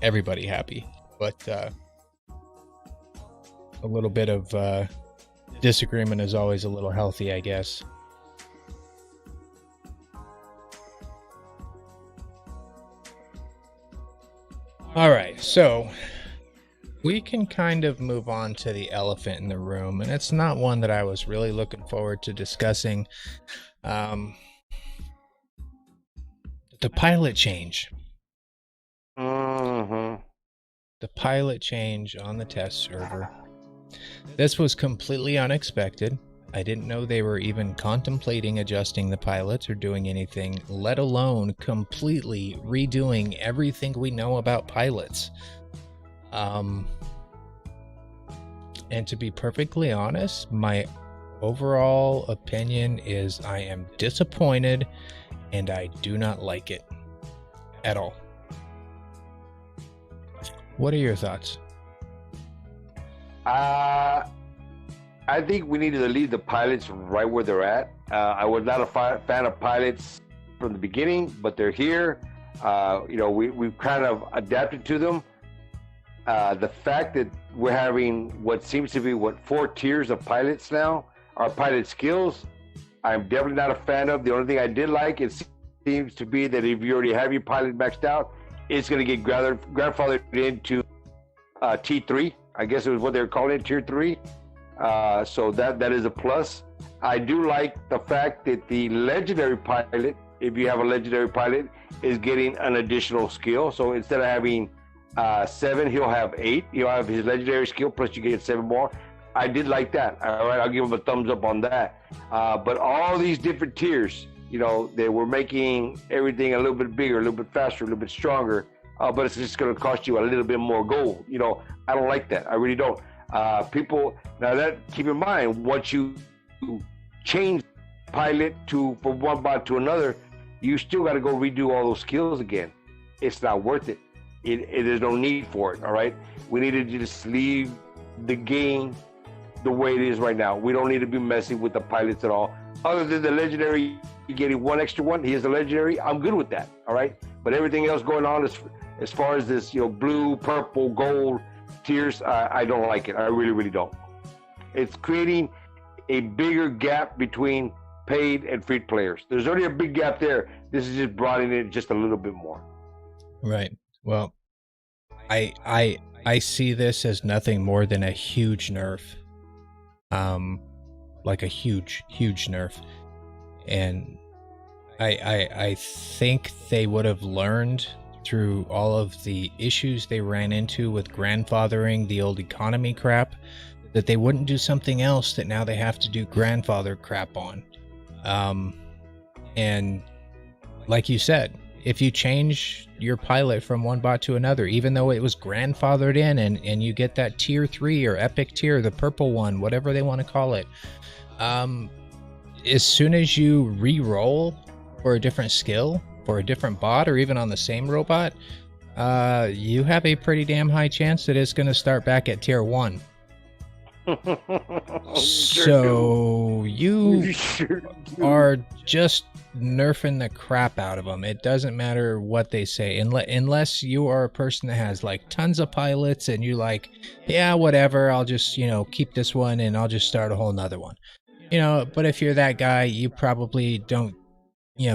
everybody happy. But a little bit of disagreement is always a little healthy, I guess. All right, so we can kind of move on to the elephant in the room, and it's not one that I was really looking forward to discussing. The pilot change. Mm-hmm. The pilot change on the test server. This was completely unexpected. I didn't know they were even contemplating adjusting the pilots or doing anything, let alone completely redoing everything we know about pilots. And to be perfectly honest, my overall opinion is I am disappointed and I do not like it at all. What are your thoughts? I think we needed to leave the pilots right where they're at. I was not a fan of pilots from the beginning, but they're here. We've kind of adapted to them. The fact that we're having what seems to be 4 tiers of pilots now, our pilot skills, I'm definitely not a fan of. The only thing I did like, it seems to be that if you already have your pilot maxed out, it's going to get grandfathered into T3. I guess it was what they were calling it, Tier 3. So that is a plus. I do like the fact that the legendary pilot, if you have a legendary pilot, is getting an additional skill. So instead of having 7, he'll have 8. He'll have his legendary skill, plus you get 7 more. I did like that. All right, I'll give him a thumbs up on that. But all these different tiers, they were making everything a little bit bigger, a little bit faster, a little bit stronger. But it's just going to cost you a little bit more gold. I don't like that. I really don't. Keep in mind, once you change pilot from one bot to another, you still got to go redo all those skills again. It's not worth it. There's no need for it. All right. We need to just leave the game the way it is right now. We don't need to be messing with the pilots at all. Other than the legendary, getting 1 extra one. He is a legendary. I'm good with that. All right. But everything else going on as far as this, blue, purple, gold tiers, I don't like it. I really, really don't. It's creating a bigger gap between paid and free players. There's already a big gap there. This is just broadening it just a little bit more. Right. Well, I see this as nothing more than a huge nerf. Like a huge nerf. And I think they would have learned through all of the issues they ran into with grandfathering the old economy crap, that they wouldn't do something else that now they have to do grandfather crap on. And like you said, if you change your pilot from one bot to another, even though it was grandfathered in, and you get that tier 3 or epic tier, the purple one, whatever they want to call it, as soon as you re-roll for a different skill, for a different bot, or even on the same robot, you have a pretty damn high chance that it's going to start back at tier 1. So you are just nerfing the crap out of them. It doesn't matter what they say, unless you are a person that has like tons of pilots and you like, yeah, whatever, I'll just, keep this one and I'll just start a whole nother one. But if you're that guy, you probably don't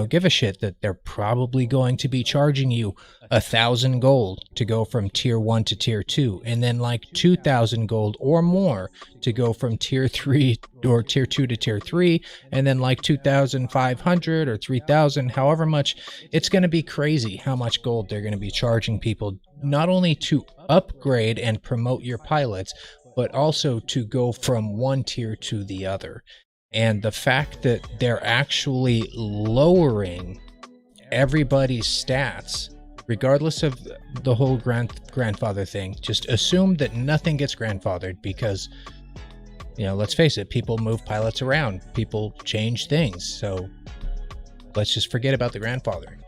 give a shit that they're probably going to be charging you 1,000 gold to go from tier 1 to tier 2, and then like 2,000 gold or more to go from tier 3 or tier 2 to tier 3, and then like 2,500 or 3,000, however much. It's going to be crazy how much gold they're going to be charging people, not only to upgrade and promote your pilots, but also to go from one tier to the other. And the fact that they're actually lowering everybody's stats, regardless of the whole grandfather thing, just assume that nothing gets grandfathered because, let's face it, people move pilots around, people change things. So let's just forget about the grandfathering.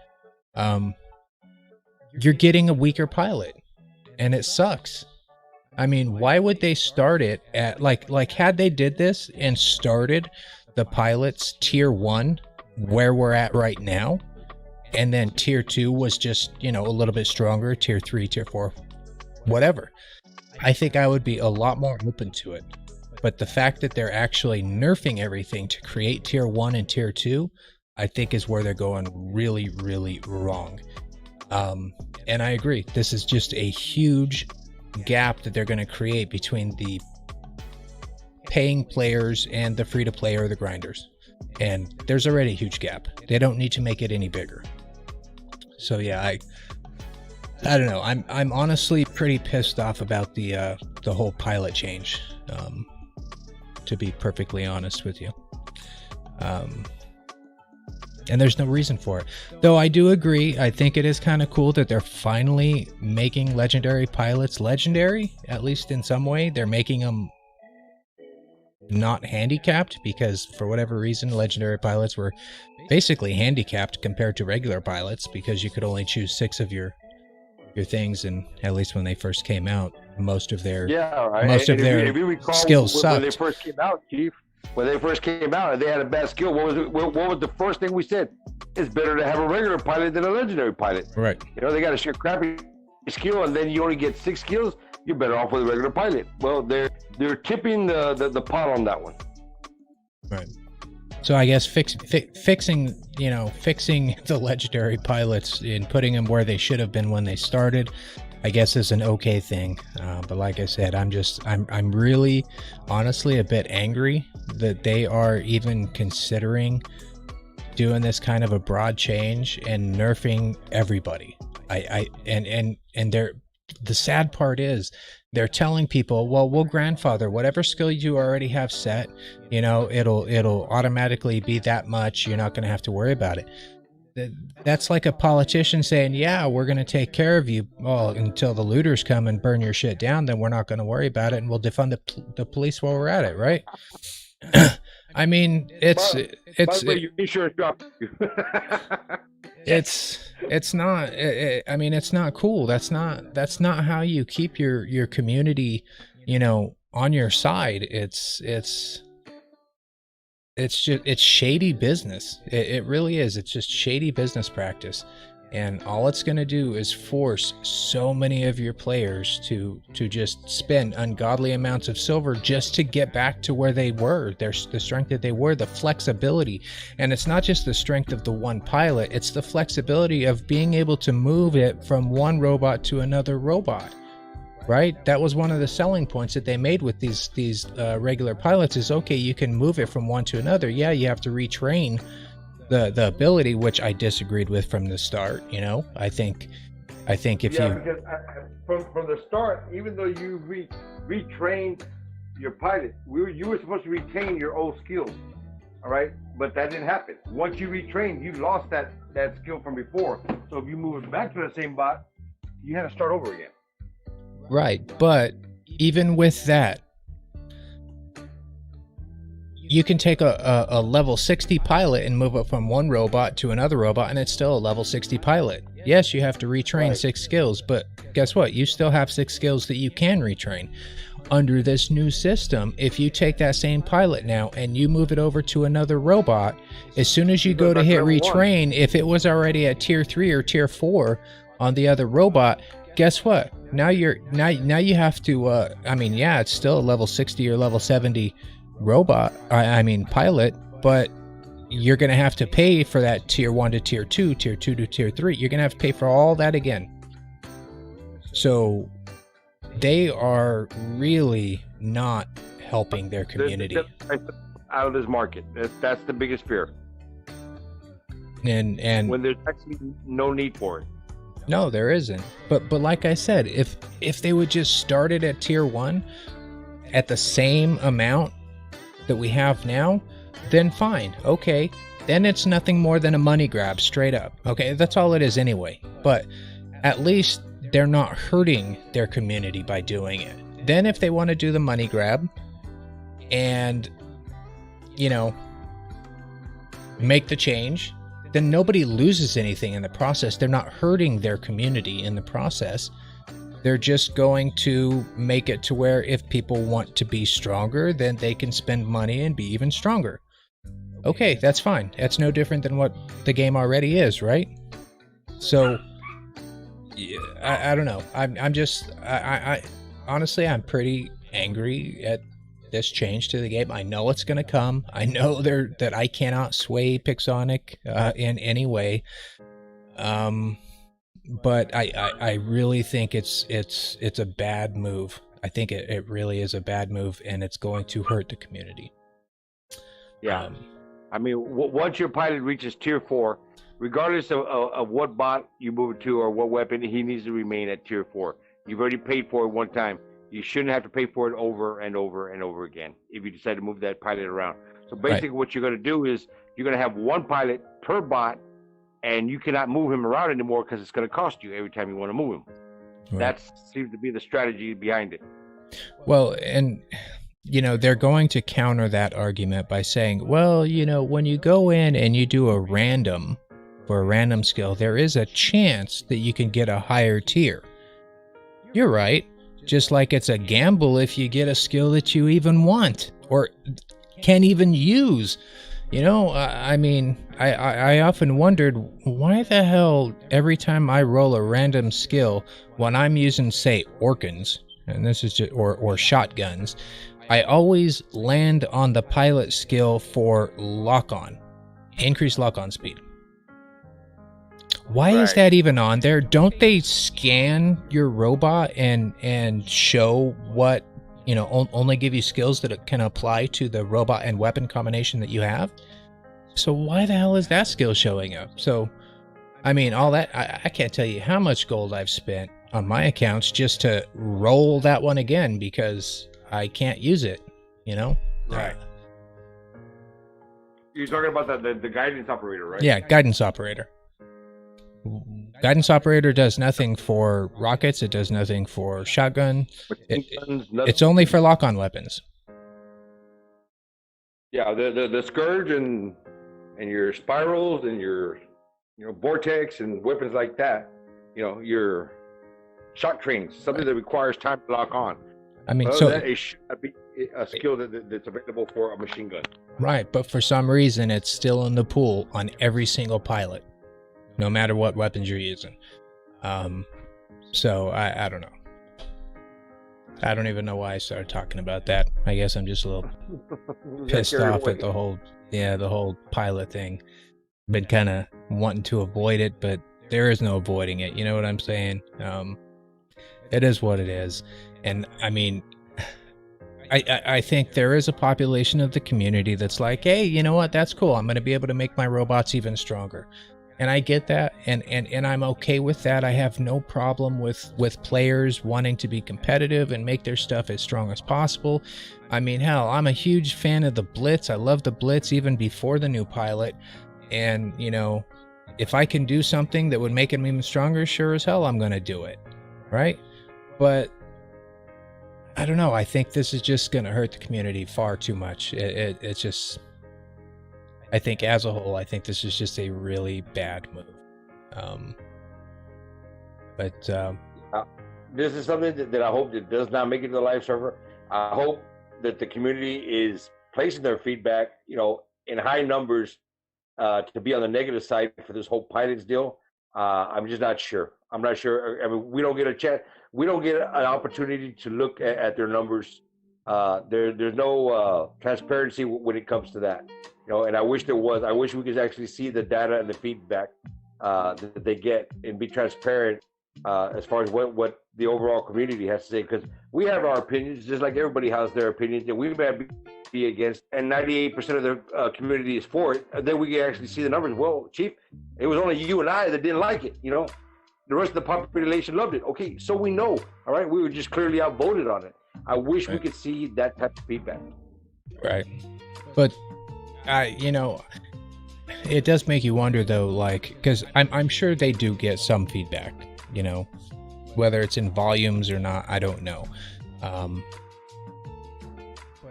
You're getting a weaker pilot, and it sucks. I mean, why would they start it at like had they did this and started the pilots tier 1 where we're at right now, and then tier 2 was just, a little bit stronger, tier 3, tier 4, whatever, I think I would be a lot more open to it. But the fact that they're actually nerfing everything to create tier 1 and tier 2, I think is where they're going really, really wrong. And I agree. This is just a huge gap that they're going to create between the paying players and the free-to-play or the grinders. And there's already a huge gap. They don't need to make it any bigger. So yeah, I don't know. I'm honestly pretty pissed off about the whole pilot change, to be perfectly honest with you. And there's no reason for it. Though I do agree, I think it is kind of cool that they're finally making legendary pilots legendary, at least in some way. They're making them not handicapped, because for whatever reason, legendary pilots were basically handicapped compared to regular pilots, because you could only choose 6 of your your things, and at least when they first came out, most of their if you recall, skills sucked. When they first came out, Chief, when they first came out and they had a bad skill, what was the first thing we said? It's better to have a regular pilot than a legendary pilot. Right. You know, they got a shit crappy skill, and then you only get 6 skills. You're better off with a regular pilot. Well, they're tipping the pot on that one. Right. So I guess fixing the legendary pilots and putting them where they should have been when they started, I guess is an okay thing. But like I said, I'm really honestly a bit angry that they are even considering doing this kind of a broad change and nerfing everybody. The sad part is they're telling people, well, we'll grandfather whatever skill you already have set, you know, it'll automatically be that much. You're not going to have to worry about it. That's like a politician saying, yeah, we're going to take care of you. Well, until the looters come and burn your shit down, then we're not going to worry about it, and we'll defund the police while we're at it, right? I mean, it's your insurance dropped. It's not. I mean, it's not cool. That's not how you keep your community, you know, on your side. It's shady business. It really is. It's just shady business practice. And all it's going to do is force so many of your players to just spend ungodly amounts of silver just to get back to where they were, the strength that they were, the flexibility. And it's not just the strength of the one pilot, it's the flexibility of being able to move it from one robot to another robot, right? That was one of the selling points that they made with these regular pilots is, okay, you can move it from one to another. Yeah, you have to retrain the ability, which I disagreed with from the start. You know, I think if because from the start, even though you retrained your pilot, you were supposed to retain your old skills, all right, but that didn't happen. Once you retrained, you lost that skill from before. So if you move it back to the same bot, you had to start over again. Right, but even with that, you can take a level 60 pilot and move it from one robot to another robot, and it's still a level 60 pilot. Yes, you have to retrain 6 skills, but guess what? You still have 6 skills that you can retrain. Under this new system, if you take that same pilot now and you move it over to another robot, as soon as you go to hit retrain, if it was already at tier 3 or tier 4 on the other robot, guess what? Now you have to I mean, yeah, it's still a level 60 or level 70 robot, I mean pilot, but you're going to have to pay for that tier 1 to tier 2, tier 2 to tier 3. You're going to have to pay for all that again. So they are really not helping their community. Out of this market. That's the biggest fear. And when there's actually no need for it. No, there isn't. But like I said, if they would just start it at tier 1 at the same amount that we have now, then fine. Okay. Then it's nothing more than a money grab, straight up. Okay, that's all it is anyway. But at least they're not hurting their community by doing it. Then if they want to do the money grab and, you know, make the change, then nobody loses anything in the process. They're not hurting their community in the process. They're just going to make it to where if people want to be stronger, then they can spend money and be even stronger. Okay, that's fine. That's no different than what the game already is, right? So, yeah, I don't know. I honestly, I'm pretty angry at this change to the game. I know it's going to come. I know that I cannot sway Pixonic in any way. But I really think it's a bad move. I think it really is a bad move, and it's going to hurt the community. Yeah. I mean, once your pilot reaches tier 4, regardless of what bot you move it to or what weapon, he needs to remain at tier 4. You've already paid for it one time. You shouldn't have to pay for it over and over and over again if you decide to move that pilot around. So basically what you're going to do is you're going to have one pilot per bot, and you cannot move him around anymore because it's going to cost you every time you want to move him. Right. That seems to be the strategy behind it. Well, and, you know, they're going to counter that argument by saying, well, you know, when you go in and you do a random, for a random skill, there is a chance that you can get a higher tier. You're right. Just like it's a gamble if you get a skill that you even want or can't even use. You know, I mean, I often wondered why the hell every time I roll a random skill when I'm using, say, Orkans, and this is just, or shotguns, I always land on the pilot skill for lock-on, increased lock-on speed. Why is that even on there? Don't they scan your robot and show what, you know, only give you skills that it can apply to the robot and weapon combination that you have? So why the hell is that skill showing up? So, I mean, all that, I can't tell you how much gold I've spent on my accounts just to roll that one again because I can't use it, you know? Right. You're talking about the guidance operator, right? Yeah, guidance operator. Guidance operator does nothing for rockets. It does nothing for shotgun. It's only for lock-on weapons. Yeah, the Scourge and your spirals and your vortex and weapons like that. You know, your shot trains, something that requires time to lock on. I mean, so it should be a skill that's available for a machine gun. Right, but for some reason, it's still in the pool on every single pilot, no matter what weapons you're using. So I don't know. I don't even know why I started talking about that. I guess I'm just a little pissed off at the whole pilot thing. Been kind of wanting to avoid it, but there is no avoiding it. You know what I'm saying? It is what it is. And I mean, I think there is a population of the community that's like, hey, you know what? That's cool. I'm going to be able to make my robots even stronger. And I get that, and I'm okay with that. I have no problem with players wanting to be competitive and make their stuff as strong as possible. I mean, hell, I'm a huge fan of the Blitz. I love the Blitz even before the new pilot. And, you know, if I can do something that would make him even stronger, sure as hell I'm going to do it, right? But I don't know. I think this is just going to hurt the community far too much. It's just... I think as a whole, I think this is just a really bad move. This is something that I hope that does not make it to the live server. I hope that the community is placing their feedback, you know, in high numbers to be on the negative side for this whole pilots deal. I'm just not sure. I'm not sure. I mean, we don't get a chance. We don't get an opportunity to look at their numbers. There's no transparency when it comes to that. You know, and I wish there was. I wish we could actually see the data and the feedback that they get and be transparent as far as what the overall community has to say. Because we have our opinions, just like everybody has their opinions, and we may be against, and 98% of the community is for it. And then we can actually see the numbers. Well, Chief, it was only you and I that didn't like it. You know, the rest of the population loved it. Okay, so we know. All right, we were just clearly outvoted on it. I wish we could see that type of feedback. Right, but. You know, it does make you wonder though, like, because I'm sure they do get some feedback, you know, whether it's in volumes or not, I don't know.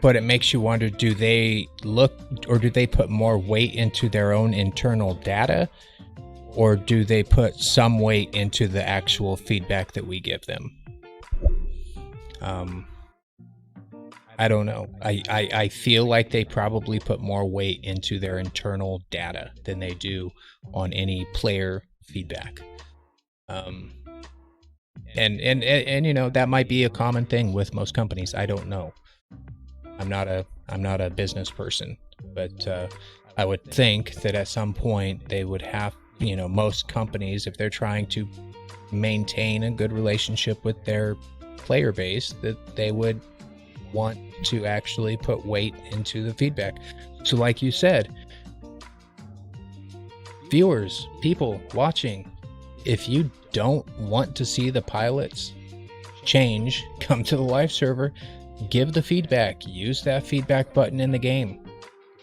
But it makes you wonder, do they look or do they put more weight into their own internal data, or do they put some weight into the actual feedback that we give them? I don't know. I feel like they probably put more weight into their internal data than they do on any player feedback. And you know, that might be a common thing with most companies. I don't know. I'm not a business person, but I would think that at some point they would have, you know, most companies, if they're trying to maintain a good relationship with their player base, that they would want to actually put weight into the feedback. So like you said, viewers, people watching, if you don't want to see the pilots change, come to the live server, give the feedback, use that feedback button in the game,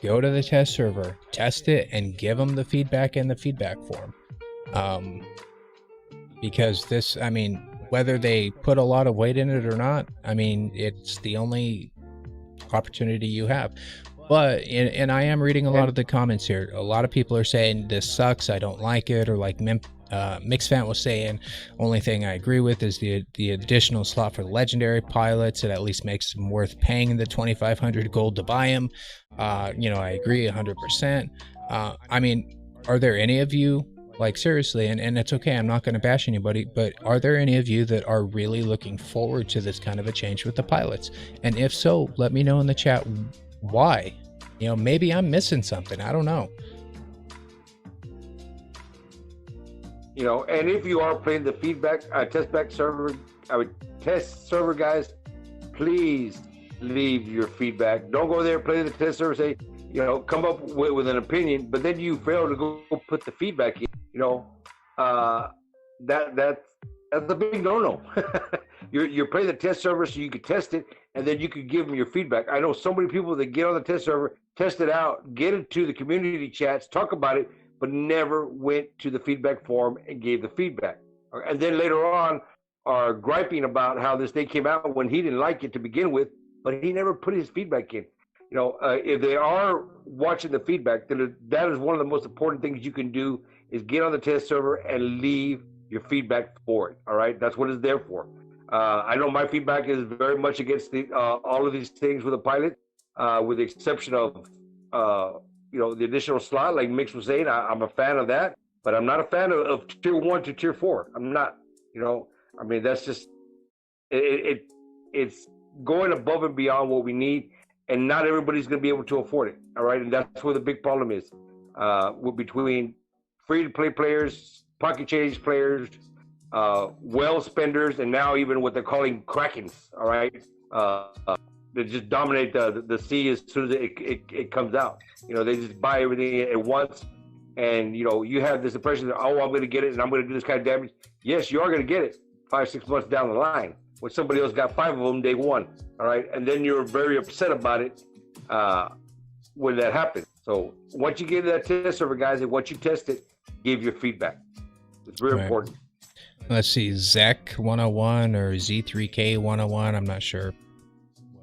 go to the test server, test it, and give them the feedback in the feedback form. Because this, I mean, whether they put a lot of weight in it or not, I mean, it's the only opportunity you have. But and I am reading a lot of the comments here. A lot of people are saying this sucks. I don't like it, or like Mixfan was saying, only thing I agree with is the additional slot for the legendary pilots. It at least makes them worth paying the 2,500 gold to buy them. You know, I agree 100%. I mean, are there any of you, like seriously, and it's okay, I'm not going to bash anybody, but are there any of you that are really looking forward to this kind of a change with the pilots? And if so, let me know in the chat why. You know, maybe I'm missing something. I don't know. You know, and if you are playing the feedback test server, guys, please leave your feedback. Don't go there, play the test server, say, you know, come up with an opinion, but then you fail to go put the feedback in. You know, that's a big no-no. You're playing the test server so you can test it, and then you can give them your feedback. I know so many people that get on the test server, test it out, get into the community chats, talk about it, but never went to the feedback forum and gave the feedback. And then later on are griping about how this thing came out when he didn't like it to begin with, but he never put his feedback in. You know, if they are watching the feedback, then that is one of the most important things you can do, is get on the test server and leave your feedback for it. All right, that's what it's there for. I know my feedback is very much against all of these things with the pilot, with the exception of you know, the additional slot, like Mix was saying. I'm a fan of that, but I'm not a fan of tier 1 to tier 4. I'm not. You know, I mean, that's just it's going above and beyond what we need, and not everybody's going to be able to afford it. All right, and that's where the big problem is, between free-to-play players, pocket change players, well spenders, and now even what they're calling Krakens. All right, that just dominate the sea as soon as it comes out. You know, they just buy everything at once, and you know, you have this impression that, oh, I'm going to get it and I'm going to do this kind of damage. Yes, you are going to get it 5-6 months down the line when somebody else got 5 of them day one. All right, and then you're very upset about it when that happens. So once you get to that test server, guys, and once you test it, give your feedback. It's very important. Let's see, Zek101 or Z3K101. I'm not sure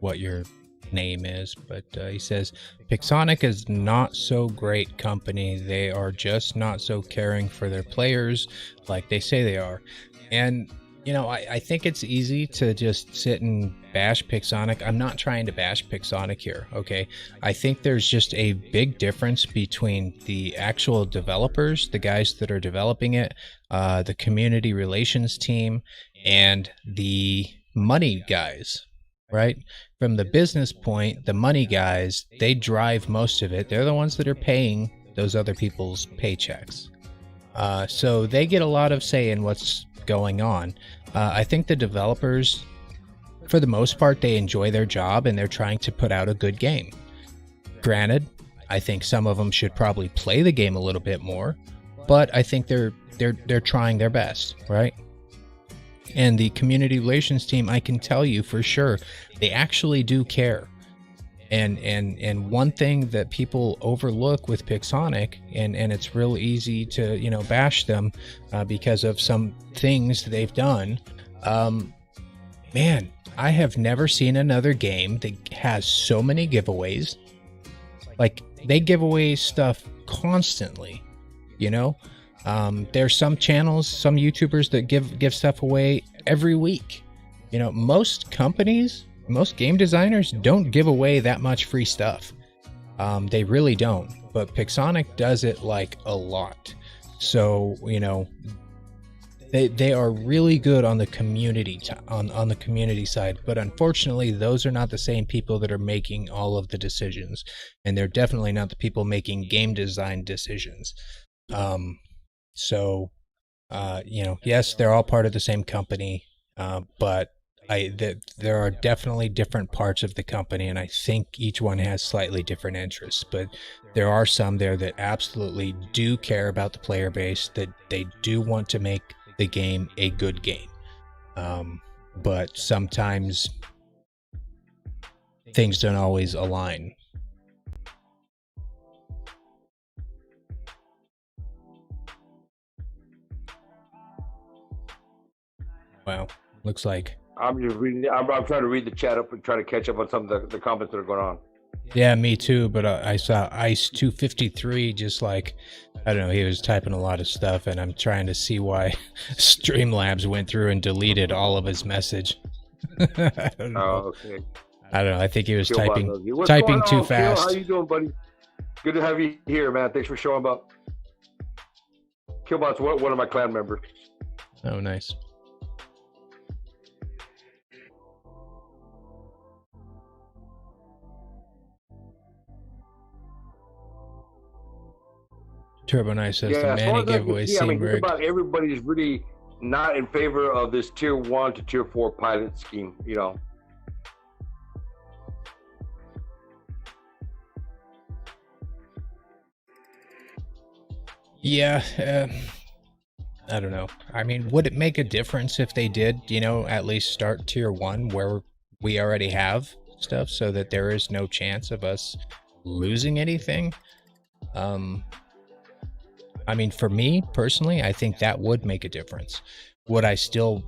what your name is, but he says Pixonic is not so great company. They are just not so caring for their players like they say they are. And you know, I think it's easy to just sit and bash Pixonic. I'm not trying to bash Pixonic here, okay? I think there's just a big difference between the actual developers, the guys that are developing it, the community relations team, and the money guys, right? From the business point, the money guys, they drive most of it. They're the ones that are paying those other people's paychecks. So they get a lot of say in what's going on. I think the developers, for the most part, they enjoy their job and they're trying to put out a good game. Granted, I think some of them should probably play the game a little bit more, but I think they're trying their best, right? And the community relations team, I can tell you for sure, they actually do care. And one thing that people overlook with Pixonic, and it's real easy to, you know, bash them because of some things they've done. Man, I have never seen another game that has so many giveaways. Like, they give away stuff constantly, you know? There's some channels, some YouTubers that give stuff away every week. You know, most companies, most game designers don't give away that much free stuff. They really don't. But Pixonic does it like a lot. So, you know, they are really good on the community on the community side. But unfortunately, those are not the same people that are making all of the decisions, and they're definitely not the people making game design decisions. So, you know, yes, they're all part of the same company, but there are definitely different parts of the company, and I think each one has slightly different interests. But there are some there that absolutely do care about the player base, that they do want to make the game a good game. But sometimes things don't always align. Well, looks like I'm just reading. I'm trying to read the chat up and try to catch up on some of the comments that are going on. Yeah, me too. But I saw Ice 253 just like, I don't know, he was typing a lot of stuff, and I'm trying to see why Streamlabs went through and deleted all of his message. I don't know. Okay. I don't know. I think he was Killbot typing knows you. What's typing going too on, Kill? How fast. you doing, buddy? Good to have you here, man. Thanks for showing up. Killbot's one of my clan members. Oh, nice. Turbo Nice says the As far Manny as I can giveaway see, I mean, seem think rigged. about everybody's really not in favor of this tier 1 to tier 4 pilot scheme, you know. Yeah, I don't know. I mean, would it make a difference if they did, you know, at least start tier 1 where we already have stuff so that there is no chance of us losing anything? I mean, for me personally, I think that would make a difference. Would I still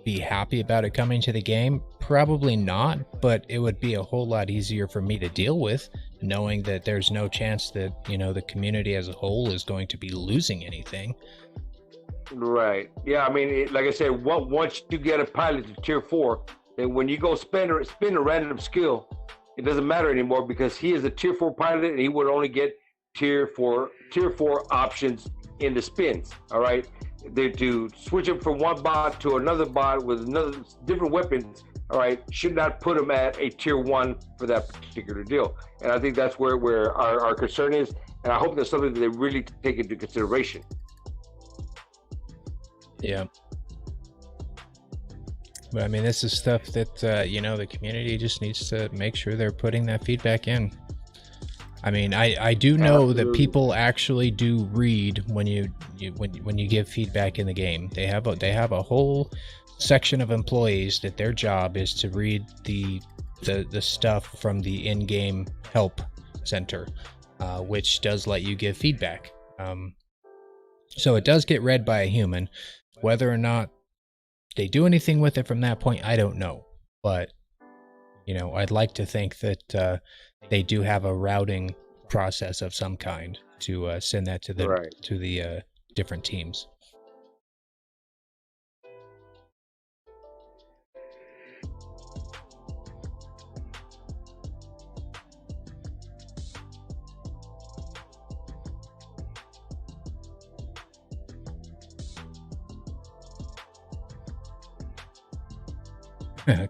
be happy about it coming to the game? Probably not, but it would be a whole lot easier for me to deal with, knowing that there's no chance that, you know, the community as a whole is going to be losing anything. Right. Yeah, I mean, like I said, once you get a pilot to tier 4, then when you go spin a random skill, it doesn't matter anymore because he is a tier 4 pilot and he would only get tier 4 options in the spins. All right. To switch him from one bot to another bot with another different weapons, all right, should not put him at a tier 1 for that particular deal. And I think that's where our concern is. And I hope that's something that they really take into consideration. Yeah. But I mean, this is stuff that, you know, the community just needs to make sure they're putting that feedback in. I mean, I do know that people actually do read when you give feedback in the game. They have a whole section of employees that their job is to read the stuff from the in-game help center, which does let you give feedback. So it does get read by a human. Whether or not they do anything with it from that point, I don't know. But, you know, I'd like to think that they do have a routing process of some kind to send that to the different teams.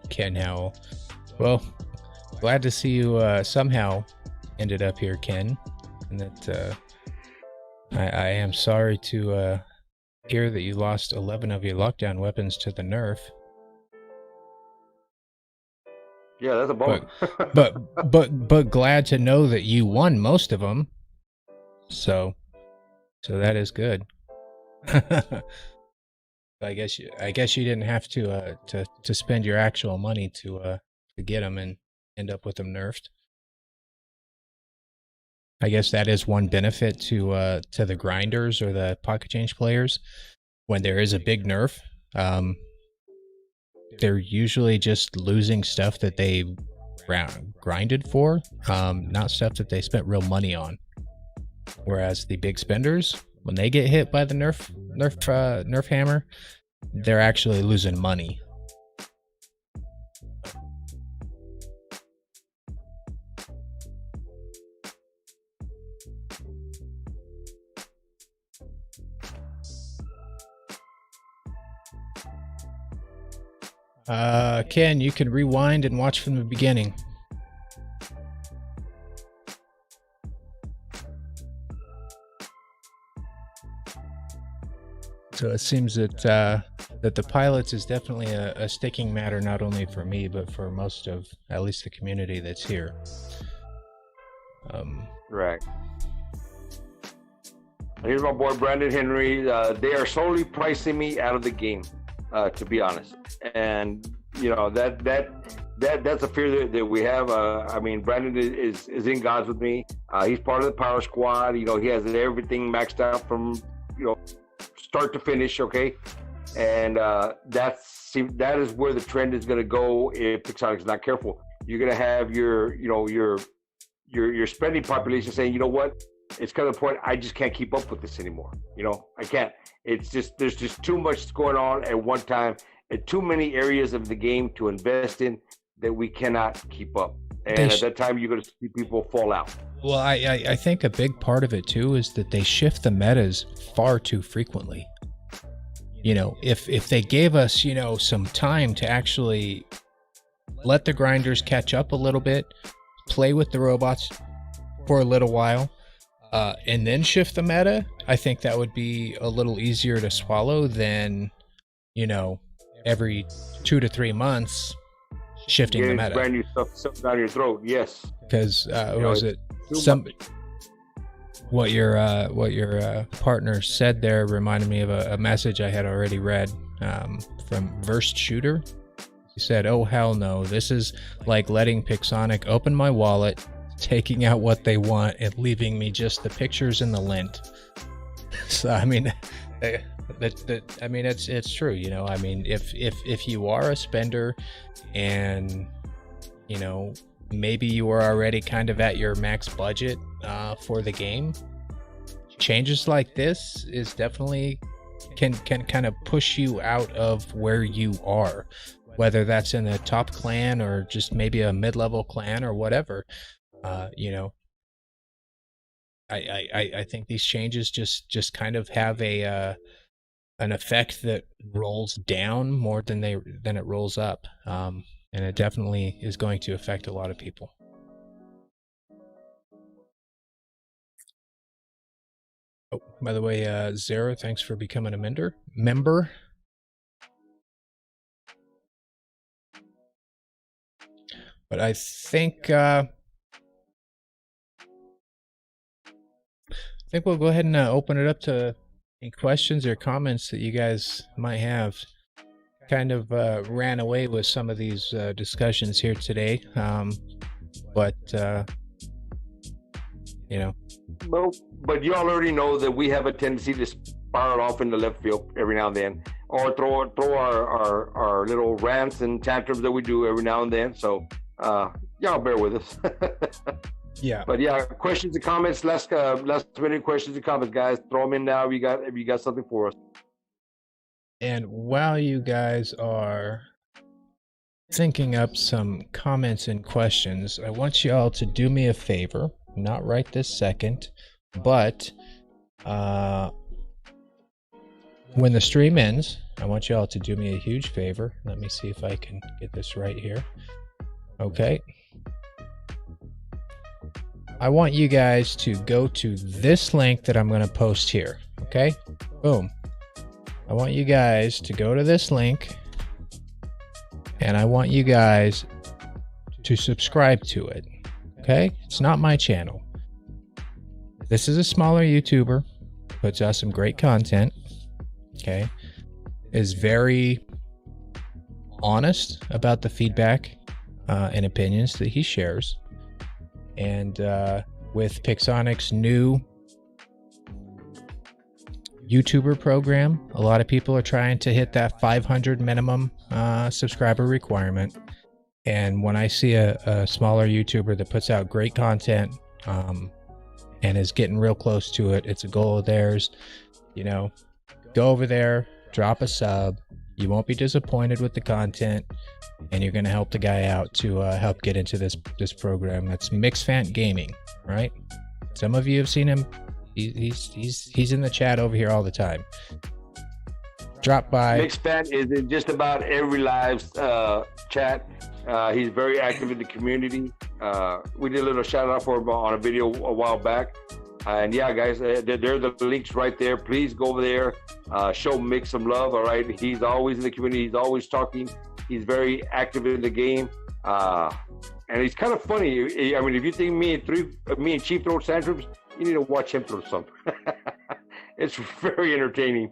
Ken Howell. Well, glad to see you somehow ended up here, Ken. And that I am sorry to hear that you lost 11 of your lockdown weapons to the nerf. Yeah, that's a bummer. but glad to know that you won most of them. So that is good. I guess you didn't have to spend your actual money to get them and end up with them nerfed. I guess that is one benefit to the grinders or the pocket change players. When there is a big nerf, they're usually just losing stuff that they grinded for, not stuff that they spent real money on. Whereas the big spenders, when they get hit by the nerf hammer, they're actually losing money. Ken, you can rewind and watch from the beginning. So it seems that the pilots is definitely a sticking matter, not only for me, but for most of, at least the community that's here. Right. Here's my boy Brandon Henry. They are slowly pricing me out of the game, to be honest. And you know that's a fear that we have. I mean, Brandon is in God's with me. He's part of the power squad. You know, he has everything maxed out from start to finish. Okay, and that is where the trend is going to go if Pixonic's not careful. You're going to have your your spending population saying, you know what, it's kind of the point I just can't keep up with this anymore. I can't. It's just there's just too much going on at one time, and too many areas of the game to invest in that we cannot keep up. And at that time, you're going to see people fall out. Well, I think a big part of it too is that they shift the metas far too frequently. If they gave us, some time to actually let the grinders catch up a little bit, play with the robots for a little while, and then shift the meta, I think that would be a little easier to swallow than, every 2 to 3 months shifting the meta. Brand new stuff down your throat, yes. Because was it what your partner said there reminded me of a message I had already read from Versed Shooter. He said, "Oh hell no! This is like letting Pixonic open my wallet, taking out what they want, and leaving me just the pictures and the lint." So I mean, it's true. If you are a spender, and maybe you are already kind of at your max budget for the game, changes like this is definitely can kind of push you out of where you are, whether that's in a top clan or just maybe a mid-level clan or whatever. I think these changes just kind of have an effect that rolls down more than it rolls up, and it definitely is going to affect a lot of people. Oh, by the way, Zara, thanks for becoming a member. But I think we'll go ahead and open it up to any questions or comments that you guys might have. Kind of ran away with some of these discussions here today, but Well, but you all already know that we have a tendency to spiral off into left field every now and then, or throw our little rants and tantrums that we do every now and then. So y'all bear with us. Yeah. But yeah, questions and comments. Last minute questions and comments, guys. Throw them in now. If you got something for us. And while you guys are thinking up some comments and questions, I want you all to do me a favor. Not right this second, but when the stream ends, I want you all to do me a huge favor. Let me see if I can get this right here. Okay. I want you guys to go to this link that I'm going to post here. Okay? Boom. I want you guys to go to this link, and I want you guys to subscribe to it. Okay? It's not my channel. This is a smaller YouTuber, puts out some great content. Okay? Is very honest about the feedback and opinions that he shares. And with Pixonic's new YouTuber program, a lot of people are trying to hit that 500 minimum subscriber requirement. And when I see a smaller YouTuber that puts out great content and is getting real close to it, it's a goal of theirs. Go over there, drop a sub. You won't be disappointed with the content, and you're going to help the guy out to help get into this program. That's Mixfant Gaming, right? Some of you have seen him. He's in the chat over here all the time. Drop by. Mixfant is in just about every live chat. He's very active in the community. We did a little shout out for him on a video a while back. And yeah, guys, there are the links right there. Please go over there. Show Mick some love. All right, he's always in the community. He's always talking. He's very active in the game, and he's kind of funny. I mean, if you think me and Chief throw tantrums, you need to watch him throw some. It's very entertaining.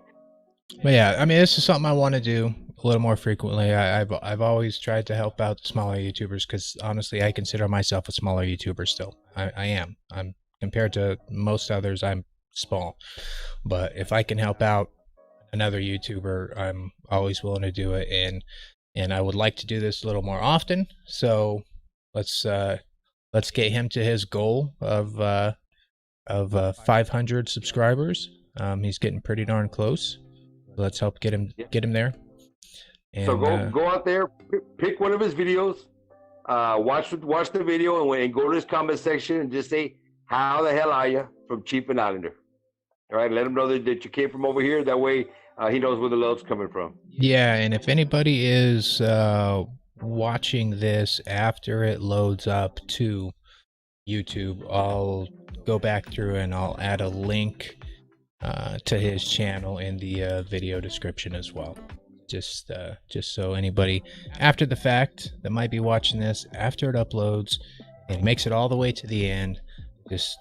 But yeah, I mean, this is something I want to do a little more frequently. I've always tried to help out the smaller YouTubers because honestly, I consider myself a smaller YouTuber still. I am. I'm compared to most others. I'm small, but if I can help out another YouTuber, I'm always willing to do it. And I would like to do this a little more often. So let's let's get him to his goal of 500 subscribers. He's getting pretty darn close. Let's help get him there. And, so go out there, pick one of his videos, watch the video, and go to his comment section and just say, "How the hell are you?" from Chief and Islander. All right, let him know that you came from over here. That way, he knows where the love's coming from. Yeah, and if anybody is watching this after it loads up to YouTube, I'll go back through and I'll add a link to his channel in the video description as well. Just so anybody after the fact that might be watching this after it uploads and makes it all the way to the end, just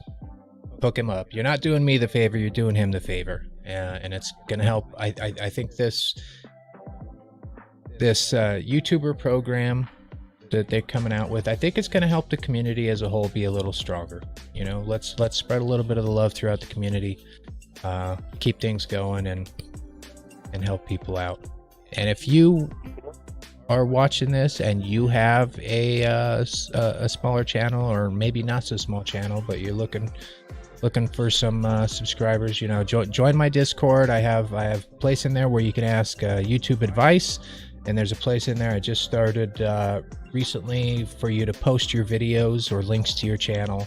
hook him up. You're not doing me the favor, you're doing him the favor, and it's gonna help. I think this YouTuber program that they're coming out with, I think it's going to help the community as a whole be a little stronger. You know, let's spread a little bit of the love throughout the community, keep things going, and help people out. And if you are watching this and you have a smaller channel, or maybe not so small channel, but you're looking for some subscribers, you know, join my Discord. I have a place in there where you can ask YouTube advice, and there's a place in there I just started recently for you to post your videos or links to your channel.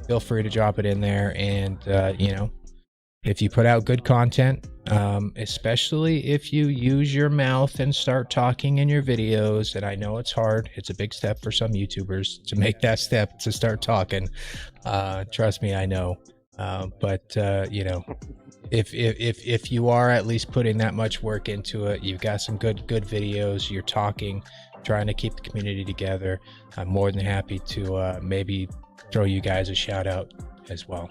Feel free to drop it in there, and you know, if you put out good content, especially if you use your mouth and start talking in your videos, and I know it's hard, it's a big step for some YouTubers to make that step to start talking, trust me, I know, but you know, if you are at least putting that much work into it, you've got some good videos, you're talking, trying to keep the community together, I'm more than happy to maybe throw you guys a shout out as well.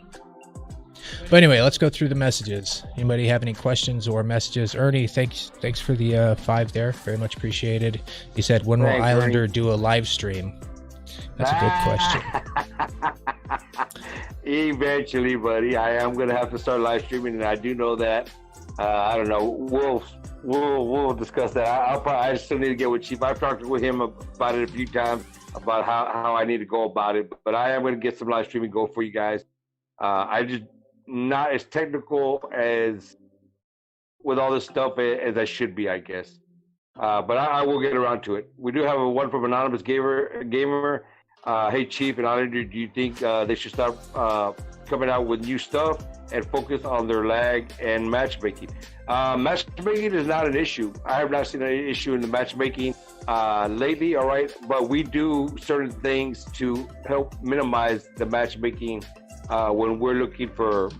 But anyway, let's go through the messages. Anybody have any questions or messages? Ernie, thanks for the 5 there. Very much appreciated. He said, when will Islander do a live stream? That's a good question. Eventually, buddy. I am going to have to start live streaming, and I do know that. I don't know. We'll discuss that. I still need to get with Chief. I've talked with him about it a few times, about how I need to go about it. But I am going to get some live streaming go for you guys. I just not as technical as with all this stuff as I should be, I guess. But I will get around to it. We do have one from Anonymous Gamer. Hey, Chief and Islander, do you think they should start coming out with new stuff and focus on their lag and matchmaking? Matchmaking is not an issue. I have not seen any issue in the matchmaking lately, all right? But we do certain things to help minimize the matchmaking when we're looking for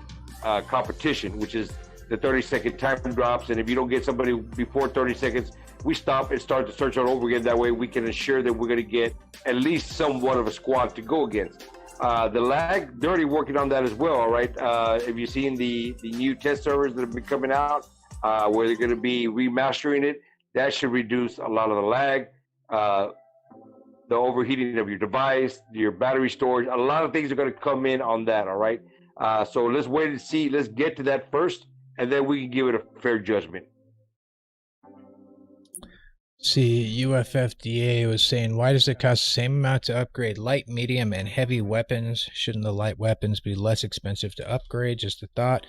competition, which is the 30-second time drops. And if you don't get somebody before 30 seconds, we stop and start the search all over again. That way we can ensure that we're going to get at least somewhat of a squad to go against. The lag, they're already working on that as well, all right? Have you seen the new test servers that have been coming out where they're going to be remastering it? That should reduce a lot of the lag, the overheating of your device, your battery storage. A lot of things are going to come in on that, all right? So let's wait and see. Let's get to that first, and then we can give it a fair judgment. See, UFFDA was saying, why does it cost the same amount to upgrade light, medium, and heavy weapons? Shouldn't the light weapons be less expensive to upgrade? Just a thought.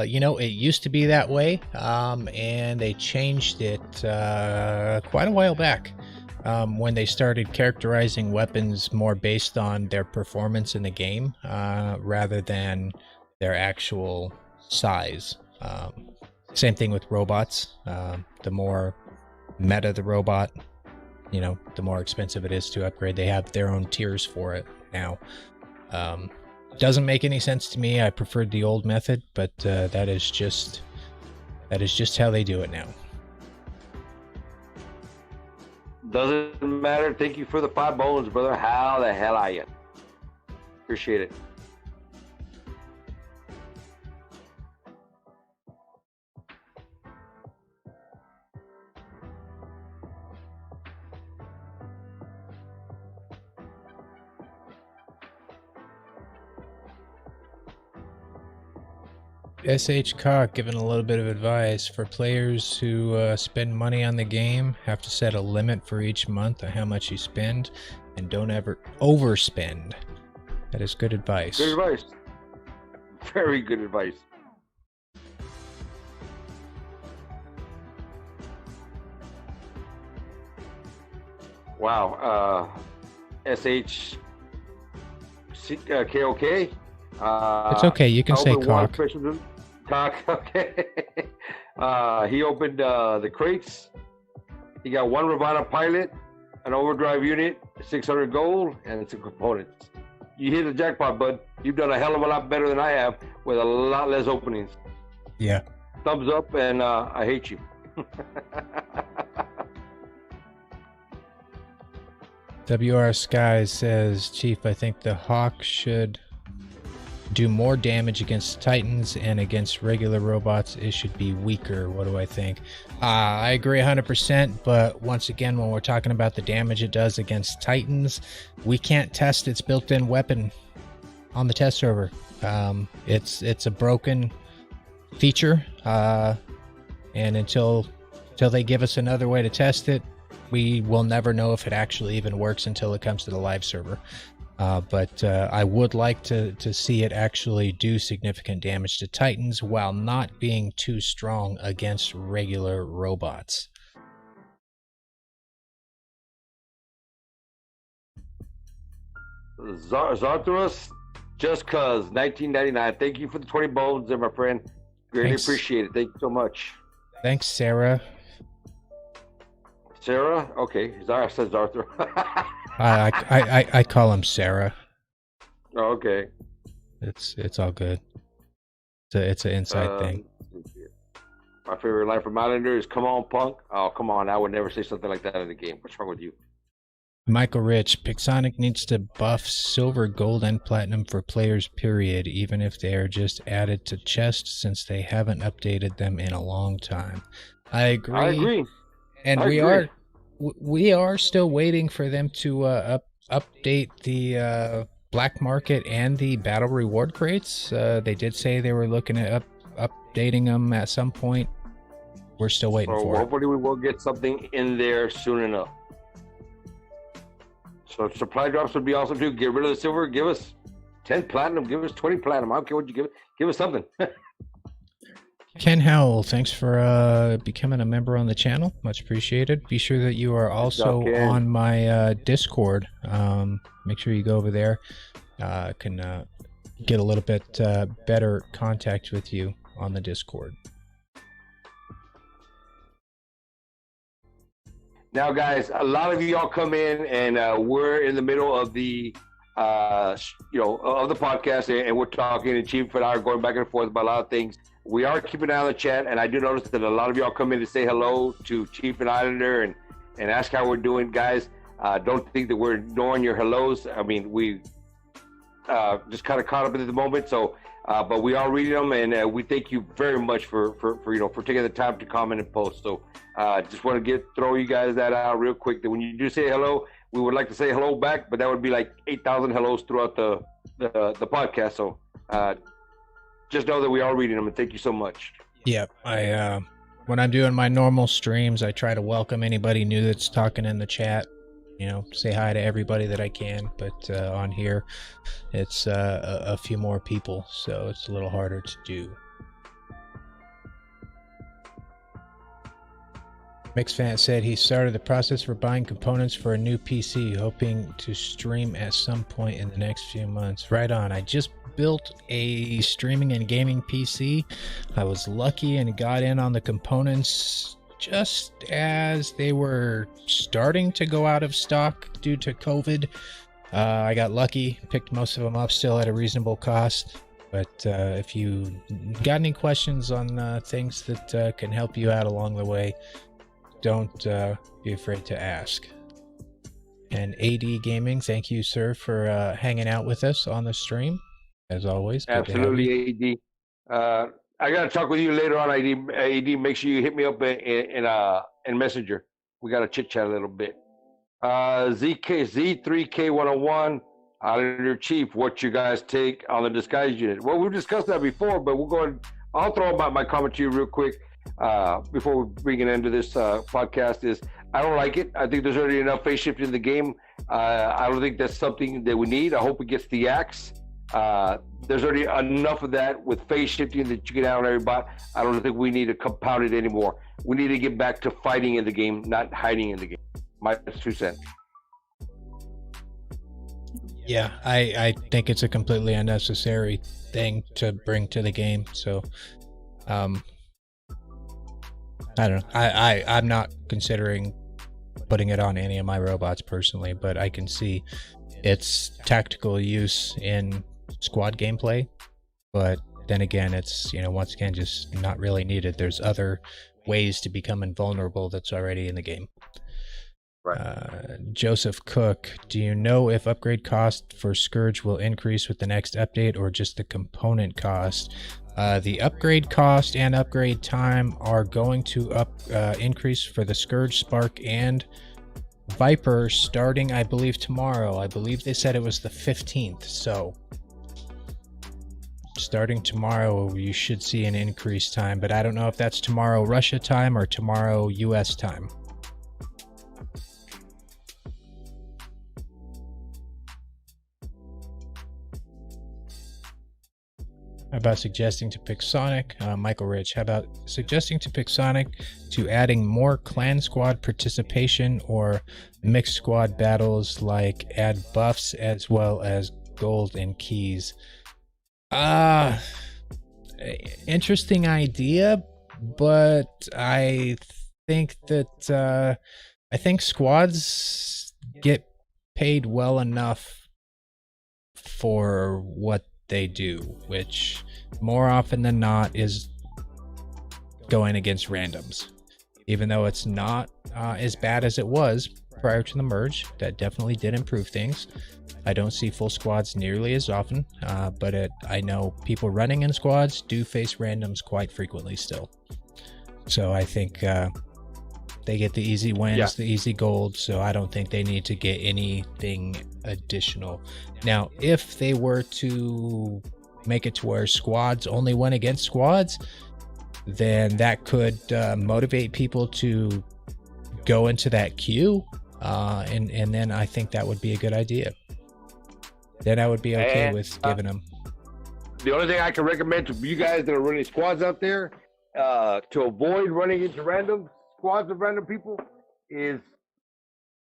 You know, it used to be that way, and they changed it quite a while back when they started characterizing weapons more based on their performance in the game rather than their actual size. Same thing with robots. The more meta the robot, you know, the more expensive it is to upgrade. They have their own tiers for it now. Doesn't make any sense to me. I preferred the old method, but that is just how they do it now. Doesn't matter. Thank you for the 5 bones, brother. How the hell are you? Appreciate it. xCHIEFx giving a little bit of advice for players who spend money on the game, have to set a limit for each month on how much you spend. and don't ever overspend. That is good advice. Good advice. Very good advice. Wow. SHKOK. It's okay. You can say cock. Cock. Okay. He opened the crates. He got one Ravana pilot, an overdrive unit, 600 gold, and some components. You hit the jackpot, bud. You've done a hell of a lot better than I have with a lot less openings. Yeah. Thumbs up, and I hate you. WR Sky says, Chief, I think the Hawk should do more damage against Titans and against regular robots. It should be weaker. What do I think? I agree 100%, but once again, when we're talking about the damage it does against Titans, we can't test its built-in weapon on the test server. It's a broken feature, and until they give us another way to test it, we will never know if it actually even works until it comes to the live server. But I would like to see it actually do significant damage to Titans while not being too strong against regular robots. Zarthrus, just cause 1999. Thank you for the 20 bones there, my friend. Greatly Thanks. Appreciate it. Thank you so much. Thanks, Sarah. Sarah? Okay. I said Zarthra. I call him Sarah. Oh, okay. It's all good. It's an inside thing. My favorite line from Islander is "Come on, punk." Oh, come on! I would never say something like that in the game. What's wrong with you? Michael Rich, Pixonic needs to buff silver, gold, and platinum for players, period, even if they are just added to chests since they haven't updated them in a long time. I agree. And we are still waiting for them to update the black market and the battle reward crates. They did say they were looking at updating them at some point. We're still waiting for it. Hopefully we will get something in there soon enough. So supply drops would be awesome too. Get rid of the silver. Give us 10 platinum. Give us 20 platinum. I don't care what you give. Give us something. Ken Howell, thanks for becoming a member on the channel. Much appreciated. Be sure that you are also on my Discord. Make sure you go over there. Can get a little bit better contact with you on the Discord. Now, guys, a lot of y'all come in, and we're in the middle of the, of the podcast, and we're talking, and Chief and I are going back and forth about a lot of things. We are keeping an eye on the chat, and I do notice that a lot of y'all come in to say hello to Chief and Islander and ask how we're doing, guys. Don't think that we're ignoring your hellos. I mean, we just kind of caught up at the moment, so but we are reading them, and we thank you very much for taking the time to comment and post. So just want to throw you guys that out real quick, that when you do say hello, we would like to say hello back, but that would be like 8,000 hellos throughout the podcast. So just know that we are reading them, and thank you so much. Yeah, when I'm doing my normal streams, I try to welcome anybody new that's talking in the chat. Say hi to everybody that I can, but on here, it's a few more people, so it's a little harder to do. Mixfan said he started the process for buying components for a new PC, hoping to stream at some point in the next few months. Right on. I just built a streaming and gaming PC. I was lucky and got in on the components just as they were starting to go out of stock due to COVID. I got lucky, picked most of them up still at a reasonable cost. But if you got any questions on things that can help you out along the way, don't be afraid to ask. And AD Gaming, thank you, sir, for hanging out with us on the stream, as always. Absolutely, AD. I got to talk with you later on, AD. Make sure you hit me up in Messenger. We got to chit-chat a little bit. Z3K101, Islander Chief, what's your guys' take on the disguise unit? Well, we've discussed that before, but I'll throw about my comment to you real quick before we bring it into this podcast. I don't like it. I think there's already enough phase shifting in the game. I don't think that's something that we need. I hope it gets the axe. There's already enough of that with phase shifting that you get out on every bot. I don't think we need to compound it anymore. We need to get back to fighting in the game, not hiding in the game. My 2 cents. Yeah, I think it's a completely unnecessary thing to bring to the game. So, I don't know. I'm not considering putting it on any of my robots personally, but I can see its tactical use in squad gameplay. But then again, it's, once again, just not really needed. There's other ways to become invulnerable that's already in the game. Right. Joseph Cook, do you know if upgrade cost for Scourge will increase with the next update or just the component cost? The upgrade cost and upgrade time are going to increase for the Scourge, Spark, and Viper starting, I believe, tomorrow. I believe they said it was the 15th. So starting tomorrow, you should see an increased time, but I don't know if that's tomorrow Russia time or tomorrow US time. How about suggesting to pick Sonic? Michael Rich, how about suggesting to pick Sonic to adding more clan squad participation or mixed squad battles, like add buffs as well as gold and keys? Interesting idea, but I think that I think squads get paid well enough for what they do, which more often than not is going against randoms. Even though it's not as bad as it was prior to the merge, that definitely did improve things. I don't see full squads nearly as often, but I know people running in squads do face randoms quite frequently still. So I think they get the easy wins, the easy gold, so I don't think they need to get anything additional. Now, if they were to make it to where squads only win against squads, then that could motivate people to go into that queue, and then I think that would be a good idea. Then I would be okay with giving them. The only thing I can recommend to you guys that are running squads out there, to avoid running into random squads of random people, is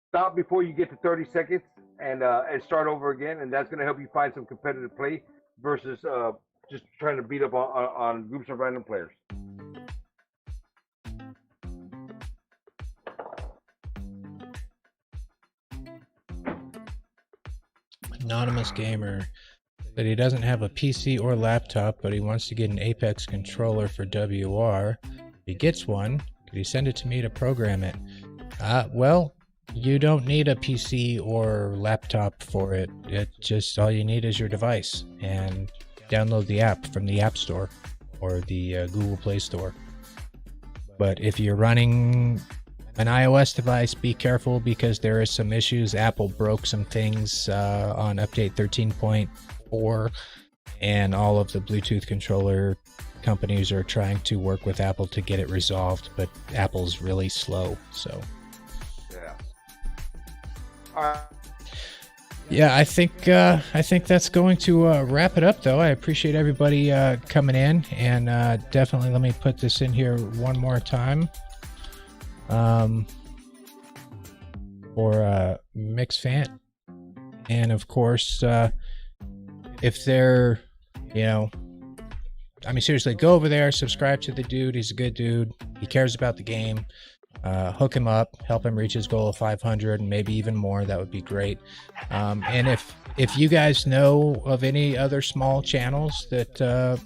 stop before you get to 30 seconds and start over again, and that's going to help you find some competitive play versus just trying to beat up on groups of random players. Anonymous Gamer said he doesn't have a PC or laptop, but he wants to get an Apex controller for WR. If he gets one, could he send it to me to program it? Well, you don't need a PC or laptop for it. It just, all you need is your device, and download the app from the App Store or the Google Play Store. But if you're running an iOS device, be careful because there is some issues. Apple broke some things on update 13.4, and all of the Bluetooth controller companies are trying to work with Apple to get it resolved, but Apple's really slow. So yeah. All right. Yeah, I think that's going to wrap it up, though. I appreciate everybody coming in, and definitely let me put this in here one more time. For MixFant, and of course, if they're, seriously, go over there, subscribe to the dude. He's a good dude. He cares about the game. Hook him up, help him reach his goal of 500 and maybe even more. That would be great. And if you guys know of any other small channels that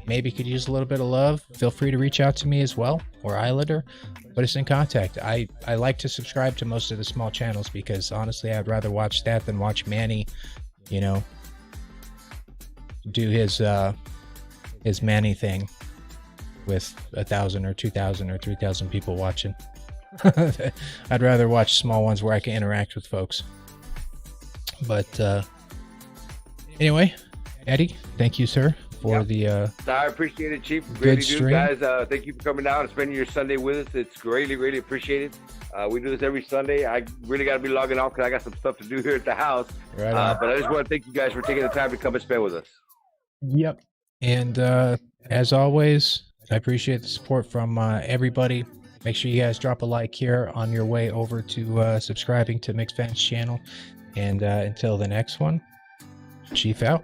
maybe could use a little bit of love, feel free to reach out to me as well, or Islander. Put us in contact. I like to subscribe to most of the small channels because honestly, I'd rather watch that than watch Manny, do his Manny thing with 1,000 or 2,000 or 3,000 people watching. I'd rather watch small ones where I can interact with folks. But anyway, Eddie, thank you, sir, for the I appreciate it, Chief. Good stream. Guys. Thank you for coming out and spending your Sunday with us. It's greatly appreciated. We do this every Sunday. I really got to be logging off because I got some stuff to do here at the house. Right on. But I just want to thank you guys for taking the time to come and spend with us. Yep. And as always, I appreciate the support from everybody. Make sure you guys drop a like here on your way over to subscribing to Mixed Fans channel. And until the next one, Chief out.